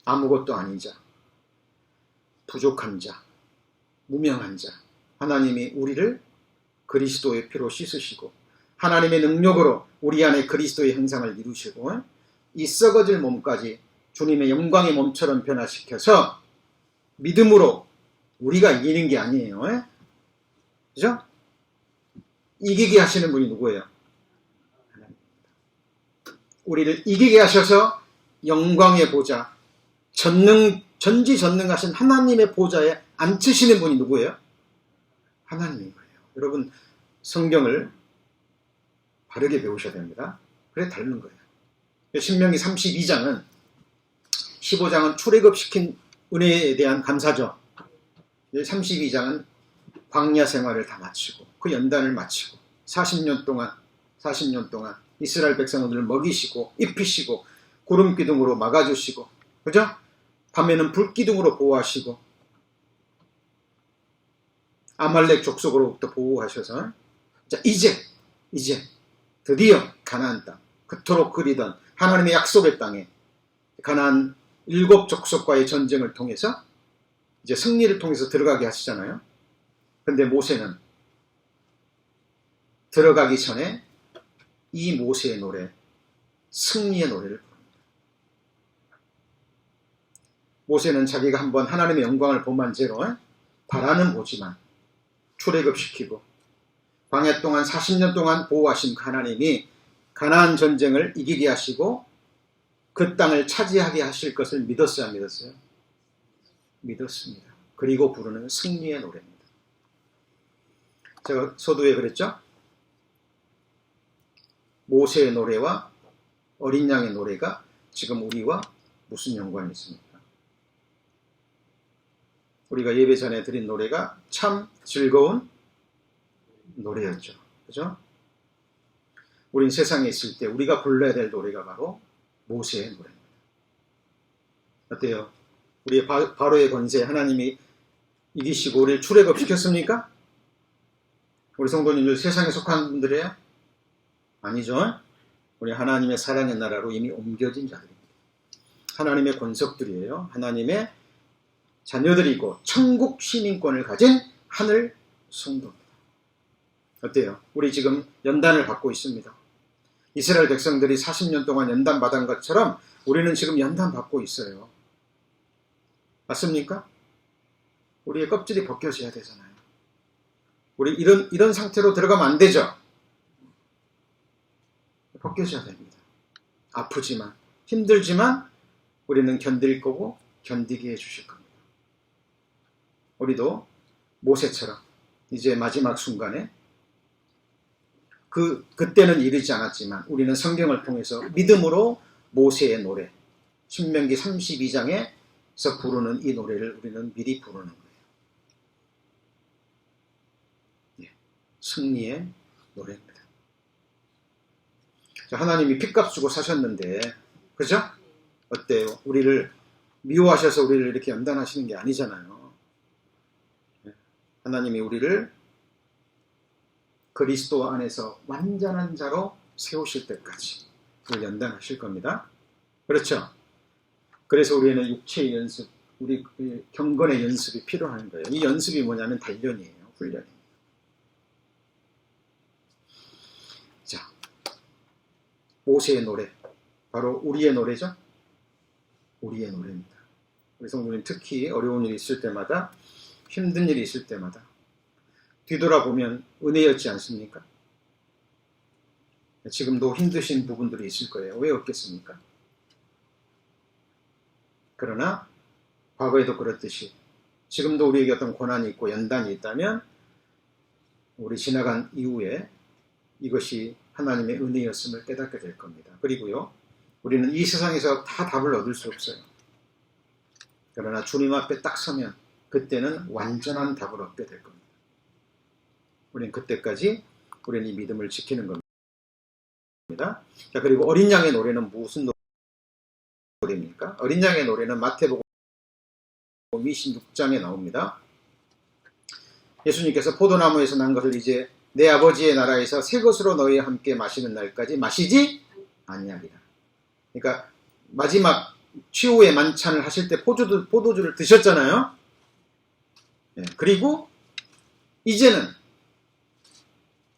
아무것도 아닌 자, 부족한 자, 무명한 자 하나님이 우리를 그리스도의 피로 씻으시고 하나님의 능력으로 우리 안에 그리스도의 형상을 이루시고 이 썩어질 몸까지 주님의 영광의 몸처럼 변화시켜서 믿음으로 우리가 이기는 게 아니에요. 그죠? 이기게 하시는 분이 누구예요? 하나님입니다. 우리를 이기게 하셔서 영광의 보좌, 전지전능하신 하나님의 보좌에 앉히시는 분이 누구예요? 하나님인 거예요. 여러분 성경을 바르게 배우셔야 됩니다. 그래 다른 거예요. 신명기 32장은 15장은 출애굽시킨 은혜에 대한 감사죠. 32장은 광야 생활을 다 마치고 그 연단을 마치고 40년 동안 이스라엘 백성들을 먹이시고 입히시고 구름 기둥으로 막아주시고 그죠? 밤에는 불 기둥으로 보호하시고 아말렉 족속으로부터 보호하셔서 자, 이제 드디어 가나안 땅 그토록 그리던 하나님의 약속의 땅에 가나안 7족속과의 전쟁을 통해서 이제 승리를 통해서 들어가게 하시잖아요. 근데 모세는 들어가기 전에 이 모세의 노래, 승리의 노래를 부릅니다. 모세는 자기가 한번 하나님의 영광을 본만 죄로 바라는 보지만 출애굽시키고 광야 동안 40년 동안 보호하신 하나님이 가나안 전쟁을 이기게 하시고 그 땅을 차지하게 하실 것을 믿었어요, 안 믿었어요? 믿었습니다. 그리고 부르는 승리의 노래입니다. 제가 서두에 그랬죠? 모세의 노래와 어린 양의 노래가 지금 우리와 무슨 연관이 있습니까? 우리가 예배 전에 드린 노래가 참 즐거운 노래였죠. 그죠? 우린 세상에 있을 때 우리가 불러야 될 노래가 바로 모세의 노래입니다. 어때요? 우리의 바로의 권세 하나님이 이기시고 우리를 출애굽시켰습니까? 우리 성도님들 세상에 속한 분들이에요? 아니죠. 우리 하나님의 사랑의 나라로 이미 옮겨진 자들입니다. 하나님의 권속들이에요. 하나님의 자녀들이고 천국 시민권을 가진 하늘 성도입니다. 어때요? 우리 지금 연단을 받고 있습니다. 이스라엘 백성들이 40년 동안 연단 받은 것처럼 우리는 지금 연단 받고 있어요. 맞습니까? 우리의 껍질이 벗겨져야 되잖아요. 우리 이런 상태로 들어가면 안 되죠. 벗겨져야 됩니다. 아프지만 힘들지만 우리는 견딜 거고 견디게 해주실 겁니다. 우리도 모세처럼 이제 마지막 순간에 그때는 이르지 않았지만 우리는 성경을 통해서 믿음으로 모세의 노래 신명기 32장에서 부르는 이 노래를 우리는 미리 부르는 거예요. 승리의 노래입니다. 하나님이 핏값 주고 사셨는데 그죠? 어때요? 우리를 미워하셔서 우리를 이렇게 연단하시는 게 아니잖아요. 하나님이 우리를 그리스도 안에서 완전한 자로 세우실 때까지 그걸 연단하실 겁니다. 그렇죠? 그래서 우리는 육체의 연습, 우리 경건의 연습이 필요한 거예요. 이 연습이 뭐냐면 단련이에요. 훈련이에요. 자, 모세의 노래, 바로 우리의 노래죠? 우리의 노래입니다. 우리 성도님 특히 어려운 일이 있을 때마다, 힘든 일이 있을 때마다 뒤돌아보면 은혜였지 않습니까? 지금도 힘드신 부분들이 있을 거예요. 왜 없겠습니까? 그러나 과거에도 그렇듯이 지금도 우리에게 어떤 고난이 있고 연단이 있다면 우리 지나간 이후에 이것이 하나님의 은혜였음을 깨닫게 될 겁니다. 그리고요, 우리는 이 세상에서 다 답을 얻을 수 없어요. 그러나 주님 앞에 딱 서면 그때는 완전한 답을 얻게 될 겁니다. 우리는 그때까지 우리는 이 믿음을 지키는 겁니다. 자, 그리고 어린 양의 노래는 무슨 노래입니까? 어린 양의 노래는 마태복음 26장에 나옵니다. 예수님께서 포도나무에서 난 것을 이제 내 아버지의 나라에서 새 것으로 너희와 함께 마시는 날까지 마시지 아니하리라. 그러니까 마지막 최후의 만찬을 하실 때 포도주를 드셨잖아요. 네, 그리고 이제는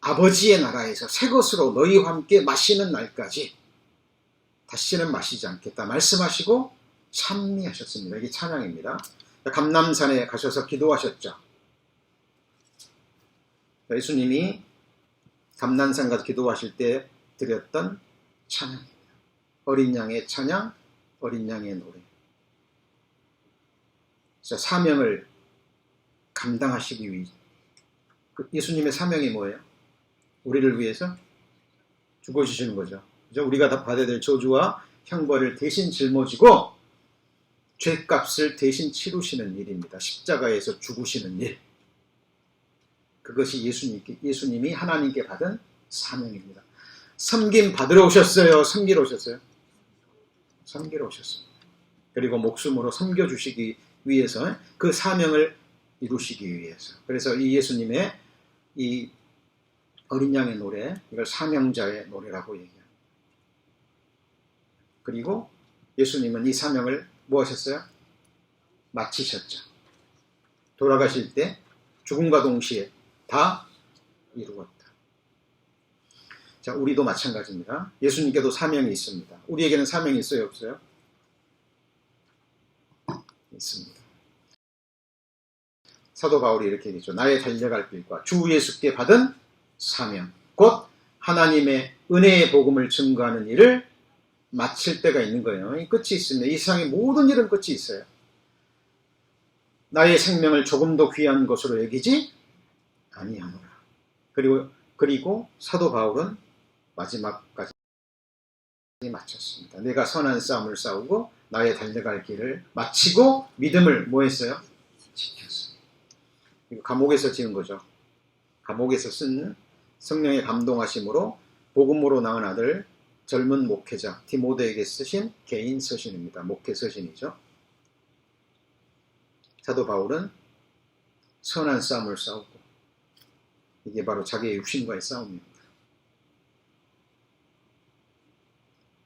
아버지의 나라에서 새 것으로 너희와 함께 마시는 날까지 다시는 마시지 않겠다 말씀하시고 찬미하셨습니다. 이게 찬양입니다. 감람산에 가셔서 기도하셨죠. 예수님이 감람산 가서 기도하실 때 드렸던 찬양입니다. 어린 양의 찬양, 어린 양의 노래. 사명을 감당하시기 위해 예수님의 사명이 뭐예요? 우리를 위해서 죽어주시는 거죠. 그죠? 우리가 다 받아야 될 저주와 형벌을 대신 짊어지고 죄값을 대신 치르시는 일입니다. 십자가에서 죽으시는 일. 그것이 예수님이 하나님께 받은 사명입니다. 섬김 받으러 오셨어요? 섬기러 오셨어요? 섬기러 오셨습니다. 그리고 목숨으로 섬겨주시기 위해서 그 사명을 이루시기 위해서. 그래서 이 예수님의 이 어린 양의 노래, 이걸 사명자의 노래라고 얘기합니다. 그리고 예수님은 이 사명을 뭐 하셨어요? 마치셨죠. 돌아가실 때 죽음과 동시에 다 이루었다. 자, 우리도 마찬가지입니다. 예수님께도 사명이 있습니다. 우리에게는 사명이 있어요, 없어요? 있습니다. 사도 바울이 이렇게 얘기했죠. 나의 달려갈 길과 주 예수께 받은 사명, 곧 하나님의 은혜의 복음을 증거하는 일을 마칠 때가 있는 거예요. 이 끝이 있습니다. 이 세상의 모든 일은 끝이 있어요. 나의 생명을 조금도 귀한 것으로 여기지 아니하노라. 그리고 사도 바울은 마지막까지 마쳤습니다. 내가 선한 싸움을 싸우고 나의 달려갈 길을 마치고 믿음을 뭐 했어요? 지켰어요. 이거 감옥에서 지은 거죠. 감옥에서 쓴 성령의 감동하심으로 복음으로 낳은 아들 젊은 목회자 디모데에게 쓰신 개인 서신입니다. 목회 서신이죠. 사도 바울은 선한 싸움을 싸우고 이게 바로 자기의 육신과의 싸움입니다.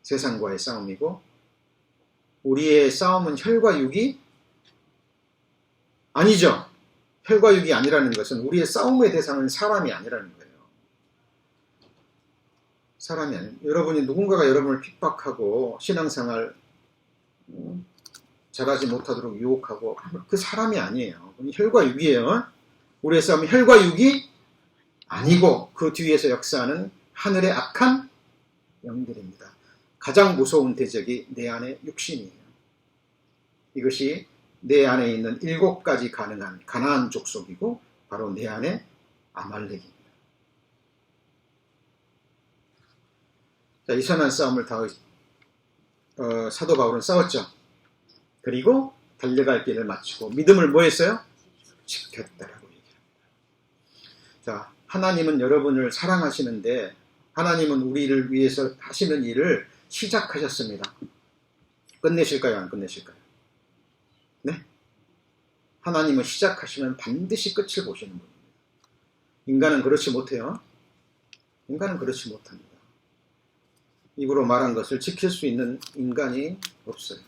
세상과의 싸움이고 우리의 싸움은 혈과 육이 아니죠. 혈과 육이 아니라는 것은 우리의 싸움의 대상은 사람이 아니라는 거예요. 사람이 아니에요. 여러분이 누군가가 여러분을 핍박하고 신앙생활 잘하지 못하도록 유혹하고 그 사람이 아니에요. 혈과 육이에요. 우리의 싸움은 혈과 육이 아니고 그 뒤에서 역사하는 하늘의 악한 영들입니다. 가장 무서운 대적이 내 안의 육신이에요. 이것이 내 안에 있는 7가지 가능한 가나안 족속이고 바로 내 안에 아말렉입니다. 자, 이 선한 싸움을 사도 바울은 싸웠죠. 그리고 달려갈 길을 마치고 믿음을 뭐 했어요? 지켰다라고 얘기합니다. 자, 하나님은 여러분을 사랑하시는데 하나님은 우리를 위해서 하시는 일을 시작하셨습니다. 끝내실까요? 안 끝내실까요? 네? 하나님은 시작하시면 반드시 끝을 보시는 분입니다. 인간은 그렇지 못해요. 인간은 그렇지 못합니다. 입으로 말한 것을 지킬 수 있는 인간이 없어요.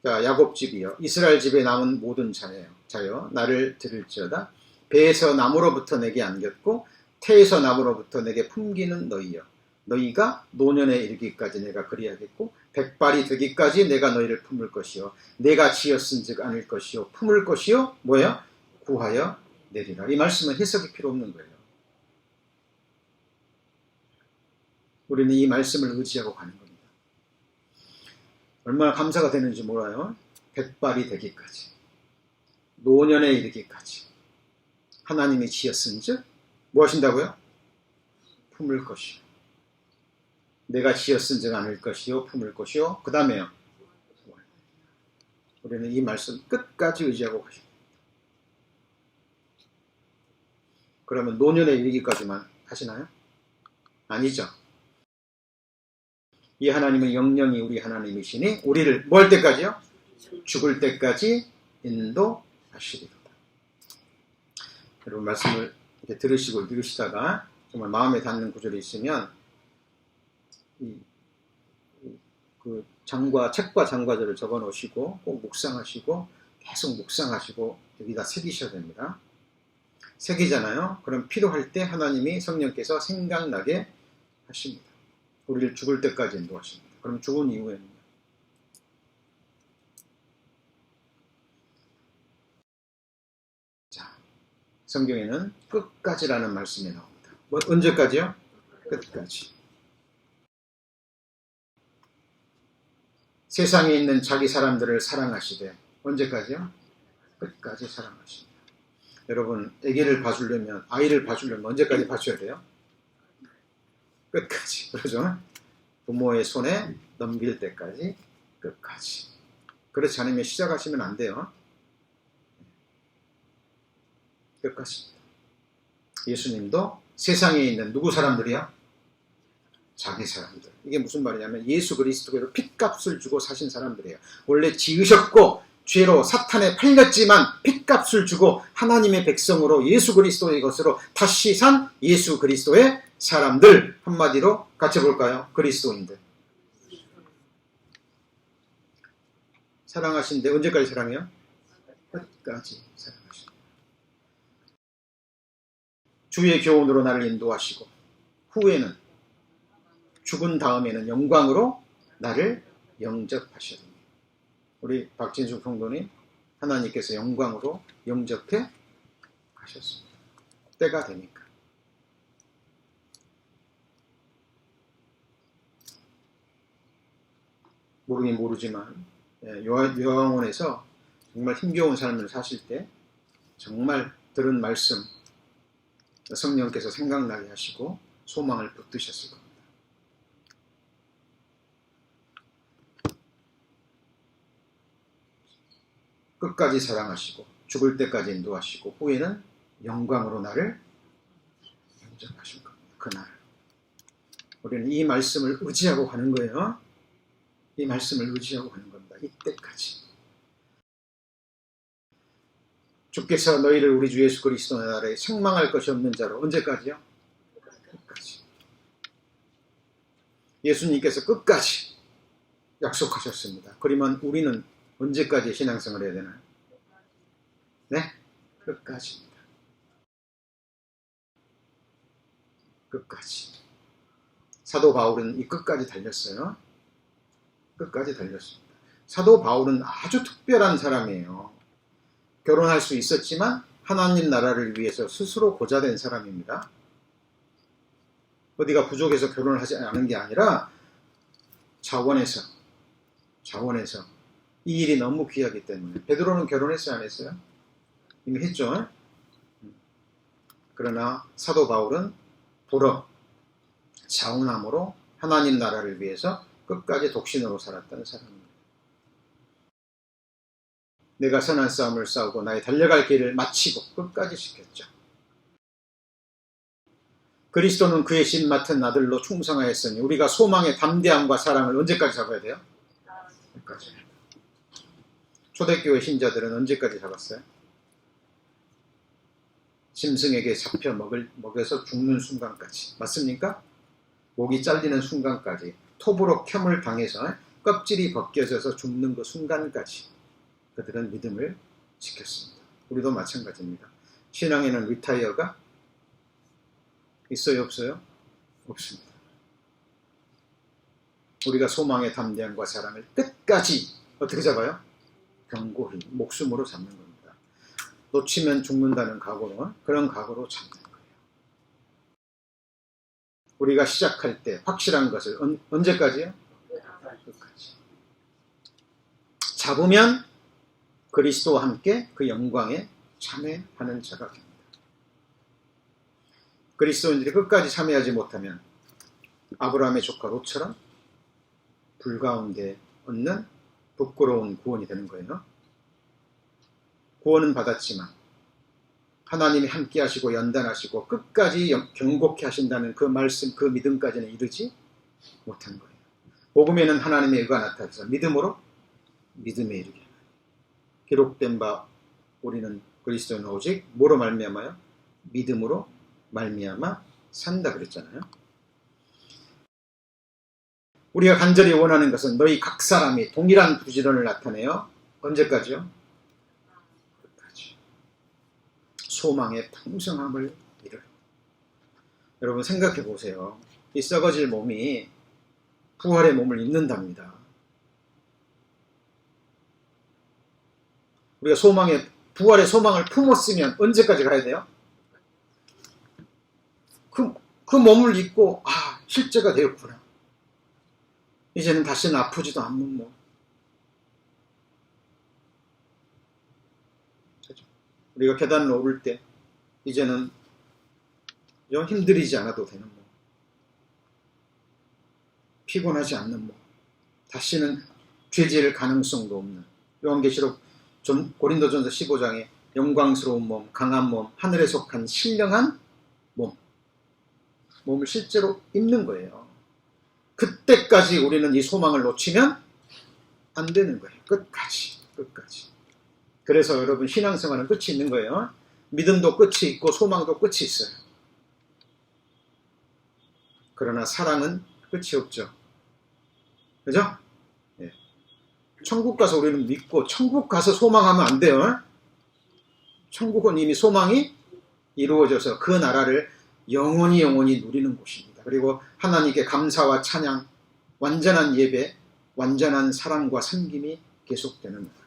자, 야곱 집이여 이스라엘 집에 남은 모든 자여 나를 들을지어다. 배에서 나무로부터 내게 안겼고 태에서 나무로부터 내게 품기는 너희여 너희가 노년에 이르기까지 내가 그리하겠고 백발이 되기까지 내가 너희를 품을 것이요 내가 지었은즉 아닐 것이요 품을 것이요 뭐예요? 구하여 내리라. 이 말씀은 해석이 필요 없는 거예요. 우리는 이 말씀을 의지하고 가는 겁니다. 얼마나 감사가 되는지 몰라요. 백발이 되기까지 노년에 이르기까지 하나님이 지었은즉 뭐 하신다고요? 품을 것이요 내가 지었은즉 않을 것이요 품을 것이요 그 다음에요. 우리는 이 말씀 끝까지 의지하고 가십니다. 그러면 노년에 이르기까지만 하시나요? 아니죠. 이 하나님은 영영이 우리 하나님이시니 우리를 뭐 할 때까지요? 죽을 때까지 인도하시리로다. 여러분 말씀을 이렇게 들으시고 읽으시다가 정말 마음에 닿는 구절이 있으면 그 책과 장과들을 적어 놓으시고 꼭 묵상하시고 계속 묵상하시고 여기다 새기셔야 됩니다. 새기잖아요. 그럼 필요할 때 하나님이 성령께서 생각나게 하십니다. 우리를 죽을 때까지 인도하십니다. 그럼 죽은 이후에는요. 자, 성경에는 끝까지라는 말씀이 나옵니다. 뭐, 언제까지요? 끝까지. 세상에 있는 자기 사람들을 사랑하시되 언제까지요? 끝까지 사랑하십니다. 여러분 아기를 봐주려면 아이를 봐주려면 언제까지 봐줘야 돼요? 끝까지. 그러죠? 부모의 손에 넘길 때까지 끝까지. 그렇지 않으면 시작하시면 안 돼요. 끝까지. 예수님도 세상에 있는 누구 사람들이요? 자기 사람들. 이게 무슨 말이냐면 예수 그리스도께서 핏값을 주고 사신 사람들이에요. 원래 지으셨고 죄로 사탄에 팔렸지만 핏값을 주고 하나님의 백성으로 예수 그리스도의 것으로 다시 산 예수 그리스도의 사람들. 한마디로 같이 볼까요? 그리스도인들. 사랑하신데 언제까지 사랑해요? 끝까지 사랑하십니다. 주의 교훈으로 나를 인도하시고 후에는 죽은 다음에는 영광으로 나를 영접하셔야 됩니다. 우리 박진숙 성도님 하나님께서 영광으로 영접해 가셨습니다. 때가 되니까. 모르긴 모르지만 요양원에서 정말 힘겨운 삶을 사실 때 정말 들은 말씀 성령께서 생각나게 하시고 소망을 붙드셨을 겁니다. 끝까지 사랑하시고 죽을 때까지 인도하시고 후에는 영광으로 나를 영접하실 겁니다. 그날 우리는 이 말씀을 의지하고 가는 거예요. 이 말씀을 의지하고 가는 겁니다. 이때까지. 주께서 너희를 우리 주 예수 그리스도 나라에 책망할 것이 없는 자로 언제까지요? 끝까지. 예수님께서 끝까지 약속하셨습니다. 그러면 우리는 언제까지 신앙생활을 해야 되나요? 네? 끝까지입니다. 끝까지. 사도 바울은 이 끝까지 달렸어요. 끝까지 달렸습니다. 사도 바울은 아주 특별한 사람이에요. 결혼할 수 있었지만 하나님 나라를 위해서 스스로 고자된 사람입니다. 어디가 부족해서 결혼을 하지 않은 게 아니라 자원해서 이 일이 너무 귀하기 때문에. 베드로는 결혼했어요, 안 했어요? 이미 했죠. 그러나 사도 바울은 불어 자원함으로 하나님 나라를 위해서 끝까지 독신으로 살았던 사람입니다. 내가 선한 싸움을 싸우고 나의 달려갈 길을 마치고 끝까지 지켰죠. 그리스도는 그의 신 맡은 아들로 충성하였으니 우리가 소망의 담대함과 사랑을 언제까지 잡아야 돼요? 끝까지. 초대교회 신자들은 언제까지 잡았어요? 짐승에게 잡혀 먹여서 죽는 순간까지. 맞습니까? 목이 잘리는 순간까지. 톱으로 켬을 당해서 껍질이 벗겨져서 죽는 그 순간까지 그들은 믿음을 지켰습니다. 우리도 마찬가지입니다. 신앙에는 리타이어가 있어요, 없어요? 없습니다. 우리가 소망의 담대함과 사랑을 끝까지 어떻게 잡아요? 견고히 목숨으로 잡는 겁니다. 놓치면 죽는다는 각오로, 그런 각오로 잡는 거예요. 우리가 시작할 때 확실한 것을 언제까지요? 끝까지. 잡으면 그리스도와 함께 그 영광에 참여하는 자가 됩니다. 그리스도인들이 끝까지 참여하지 못하면 아브라함의 조카 롯처럼 불 가운데 얻는 부끄러운 구원이 되는 거예요. 구원은 받았지만 하나님이 함께 하시고 연단하시고 끝까지 경고케 하신다는 그 말씀, 그 믿음까지는 이르지 못한 거예요. 복음에는 하나님의 의가 나타나서 믿음으로 믿음에 이르게 하나요. 기록된 바 우리는 그리스도는 오직 뭐로 말미암아요? 믿음으로 말미암아 산다 그랬잖아요. 우리가 간절히 원하는 것은 너희 각 사람이 동일한 부지런을 나타내요. 언제까지요? 끝까지. 소망의 풍성함을 이루려. 여러분 생각해 보세요. 이 썩어질 몸이 부활의 몸을 입는답니다. 우리가 부활의 소망을 품었으면 언제까지 가야 돼요? 그 몸을 입고 실제가 되었구나. 이제는 다시는 아프지도 않는 몸. 우리가 계단을 오를 때 이제는 좀 힘들이지 않아도 되는 몸. 피곤하지 않는 몸. 다시는 죄질 가능성도 없는. 요한계시록 고린도전서 15장에 영광스러운 몸, 강한 몸, 하늘에 속한 신령한 몸. 몸을 실제로 입는 거예요. 그때까지 우리는 이 소망을 놓치면 안 되는 거예요. 끝까지. 그래서 여러분 신앙생활은 끝이 있는 거예요. 믿음도 끝이 있고 소망도 끝이 있어요. 그러나 사랑은 끝이 없죠. 그죠? 예. 천국 가서 우리는 믿고 천국 가서 소망하면 안 돼요. 천국은 이미 소망이 이루어져서 그 나라를 영원히 누리는 곳입니다. 그리고 하나님께 감사와 찬양, 완전한 예배, 완전한 사랑과 섬김이 계속되는 겁니다.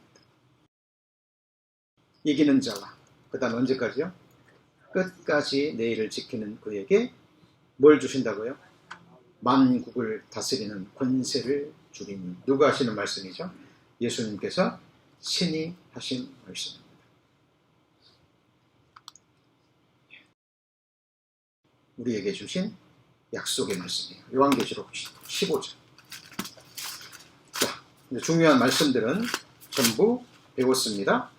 이기는 자와 그 다음 언제까지요? 끝까지 내일을 지키는 그에게 뭘 주신다고요? 만국을 다스리는 권세를 주리니. 누가 하시는 말씀이죠? 예수님께서 친히 하신 말씀입니다. 우리에게 주신 약속의 말씀이에요. 요한계시록 15장. 자, 중요한 말씀들은 전부 배웠습니다.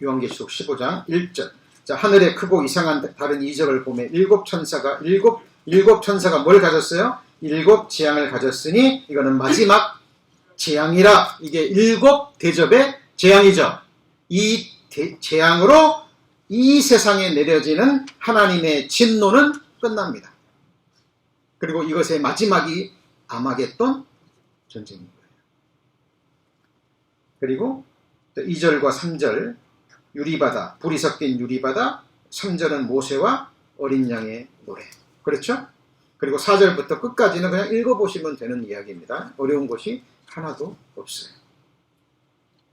요한계시록 15장 1절. 자, 하늘에 크고 이상한 다른 이적을 보매 7 천사가 7 일곱 천사가 뭘 가졌어요? 일곱 재앙을 가졌으니 이거는 마지막 재앙이라. 이게 일곱 대접의 재앙이죠. 이 재앙으로 이 세상에 내려지는 하나님의 진노는 끝납니다. 그리고 이것의 마지막이 아마겟돈 전쟁인 거예요. 그리고 2절과 3절 유리바다, 불이 섞인 유리바다, 3절은 모세와 어린 양의 노래. 그렇죠? 그리고 4절부터 끝까지는 그냥 읽어보시면 되는 이야기입니다. 어려운 것이 하나도 없어요.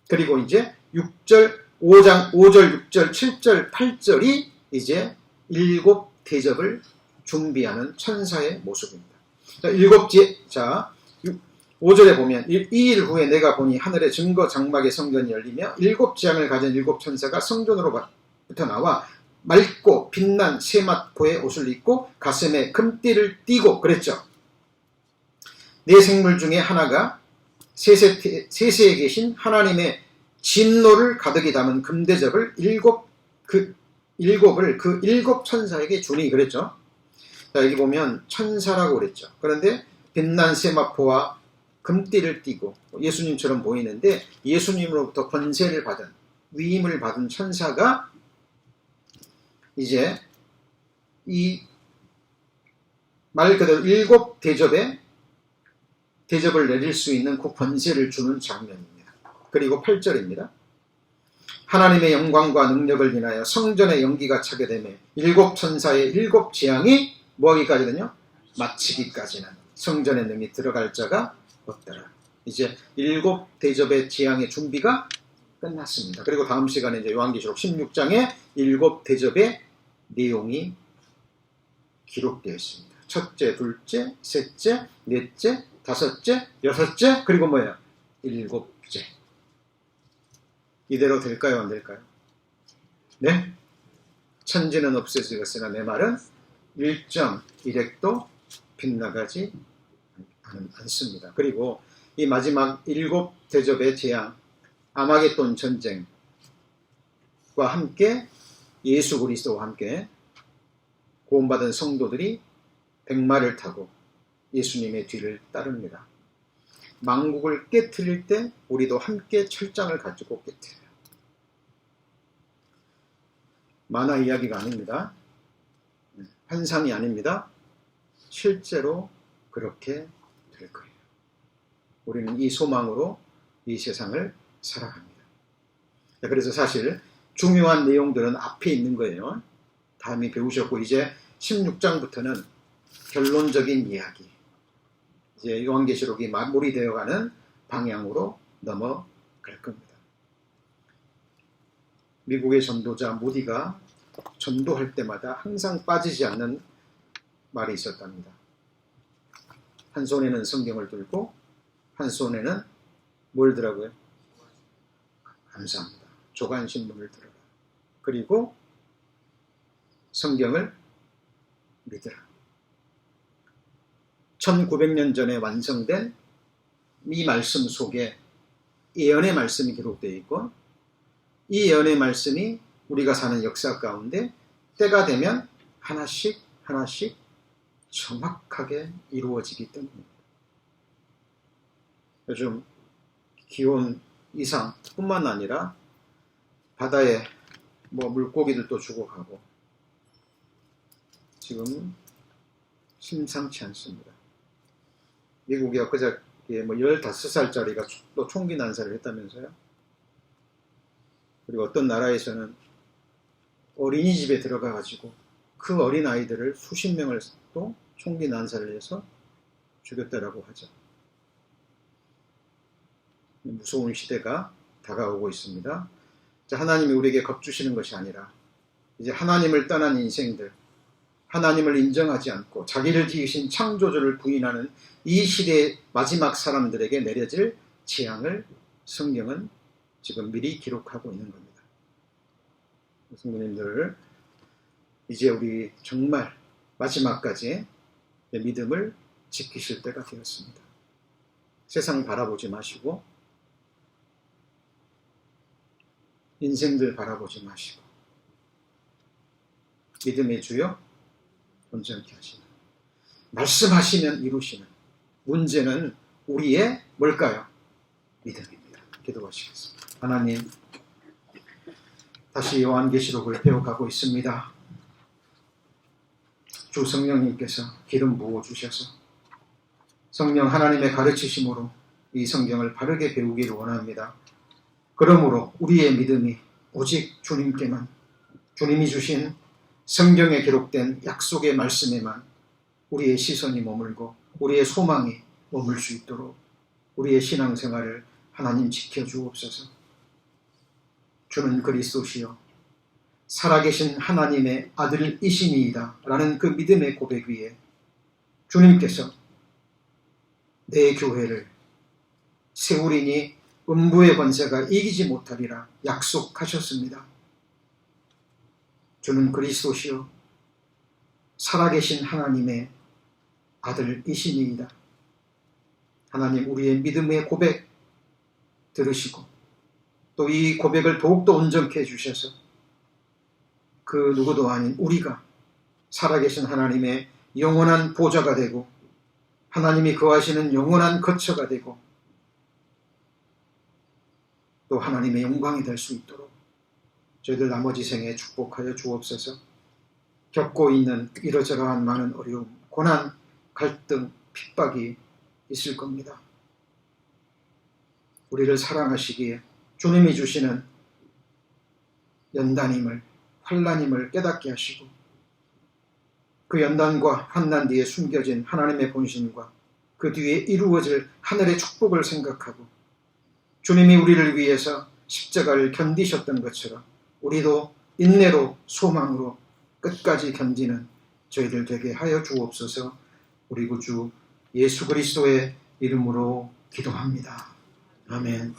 그리고 이제 6절, 5절, 6절, 7절, 8절이 이제 일곱 대접을 준비하는 천사의 모습입니다. 자, 5절에 보면 이 일 후에 내가 보니 하늘의 증거 장막의 성전이 열리며 일곱 재앙을 가진 일곱 천사가 성전으로부터 나와 맑고 빛난 세마포의 옷을 입고 가슴에 금띠를 띠고 그랬죠. 네 생물 중에 하나가 세세에 계신 하나님의 진노를 가득히 담은 금대접을 일곱을 그 일곱 천사에게 주니 그랬죠. 자, 여기 보면 천사라고 그랬죠. 그런데 빛난 세마포와 금띠를 띠고 예수님처럼 보이는데 예수님으로부터 권세를 받은 위임을 받은 천사가 이제 이 말 그대로 일곱 대접을 내릴 수 있는 그 권세를 주는 장면입니다. 그리고 8절입니다. 하나님의 영광과 능력을 인하여 성전의 연기가 차게 되며 일곱 천사의 일곱 재앙이 뭐하기까지는요? 마치기까지는 성전의 능이 들어갈 자가 없더라. 이제 일곱 대접의 재앙의 준비가 끝났습니다. 그리고 다음 시간에 이제 요한계시록 16장에 일곱 대접의 내용이 기록되어 있습니다. 첫째, 둘째, 셋째, 넷째, 다섯째, 여섯째, 그리고 뭐예요? 일곱째. 이대로 될까요? 안 될까요? 네? 천지는 없어지겠으나 내 말은 1.1핵도 빗나가지 않습니다. 그리고 이 마지막 일곱 대접의 재앙, 아마겟돈 전쟁과 함께 예수 그리스도와 함께 구원받은 성도들이 백마를 타고 예수님의 뒤를 따릅니다. 만국을 깨트릴 때 우리도 함께 철장을 가지고 깨트려요. 만화 이야기가 아닙니다. 환상이 아닙니다. 실제로 그렇게 될 거예요. 우리는 이 소망으로 이 세상을 살아갑니다. 그래서 사실 중요한 내용들은 앞에 있는 거예요. 다음에 배우셨고 이제 16장부터는 결론적인 이야기, 이제 요한계시록이 마무리되어가는 방향으로 넘어갈 겁니다. 미국의 전도자 모디가 전도할 때마다 항상 빠지지 않는 말이 있었답니다. 한 손에는 성경을 들고 한 손에는 뭘 들라고요? 감사합니다. 조간신문을 들어라. 그리고 성경을 믿으라. 1900년 전에 완성된 이 말씀 속에 예언의 말씀이 기록되어 있고 이 예언의 말씀이 우리가 사는 역사 가운데 때가 되면 하나씩 하나씩 정확하게 이루어지기 때문입니다. 요즘 기온 이상 뿐만 아니라 바다에 물고기들도 죽어가고 지금 심상치 않습니다. 미국이 엊그저께 15살짜리가 또 총기 난사를 했다면서요. 그리고 어떤 나라에서는 어린이집에 들어가가지고 그 어린 아이들을 수십 명을 또 총기 난사를 해서 죽였다라고 하죠. 무서운 시대가 다가오고 있습니다. 하나님이 우리에게 겁주시는 것이 아니라 이제 하나님을 떠난 인생들, 하나님을 인정하지 않고 자기를 지으신 창조주를 부인하는 이 시대의 마지막 사람들에게 내려질 재앙을 성경은 지금 미리 기록하고 있는 겁니다. 성도님들, 이제 우리 정말 마지막까지 믿음을 지키실 때가 되었습니다. 세상 바라보지 마시고 인생들 바라보지 마시고 믿음의 주여 온전케 하시는 말씀하시면 이루시는, 문제는 우리의 뭘까요? 믿음입니다. 기도하시겠습니다. 하나님, 다시 요한계시록을 배워가고 있습니다. 주 성령님께서 기름 부어주셔서 성령 하나님의 가르치심으로 이 성경을 바르게 배우기를 원합니다. 그러므로 우리의 믿음이 오직 주님께만, 주님이 주신 성경에 기록된 약속의 말씀에만 우리의 시선이 머물고 우리의 소망이 머물 수 있도록 우리의 신앙생활을 하나님 지켜주옵소서. 주는 그리스도시요 살아계신 하나님의 아들이시니이다 라는 그 믿음의 고백 위에 주님께서 내 교회를 세우리니 음부의 권세가 이기지 못하리라 약속하셨습니다. 주는 그리스도시요 살아계신 하나님의 아들이시니이다. 하나님, 우리의 믿음의 고백 들으시고 또 이 고백을 더욱더 온전케 해주셔서 그 누구도 아닌 우리가 살아계신 하나님의 영원한 보좌가 되고 하나님이 거하시는 영원한 거처가 되고 또 하나님의 영광이 될 수 있도록 저희들 나머지 생에 축복하여 주옵소서. 겪고 있는 이러저러한 많은 어려움, 고난, 갈등, 핍박이 있을 겁니다. 우리를 사랑하시기에 주님이 주시는 연단임을, 환난임을 깨닫게 하시고 그 연단과 환난 뒤에 숨겨진 하나님의 본심과 그 뒤에 이루어질 하늘의 축복을 생각하고 주님이 우리를 위해서 십자가를 견디셨던 것처럼 우리도 인내로 소망으로 끝까지 견디는 저희들 되게 하여 주옵소서. 우리 구주 예수 그리스도의 이름으로 기도합니다. 아멘.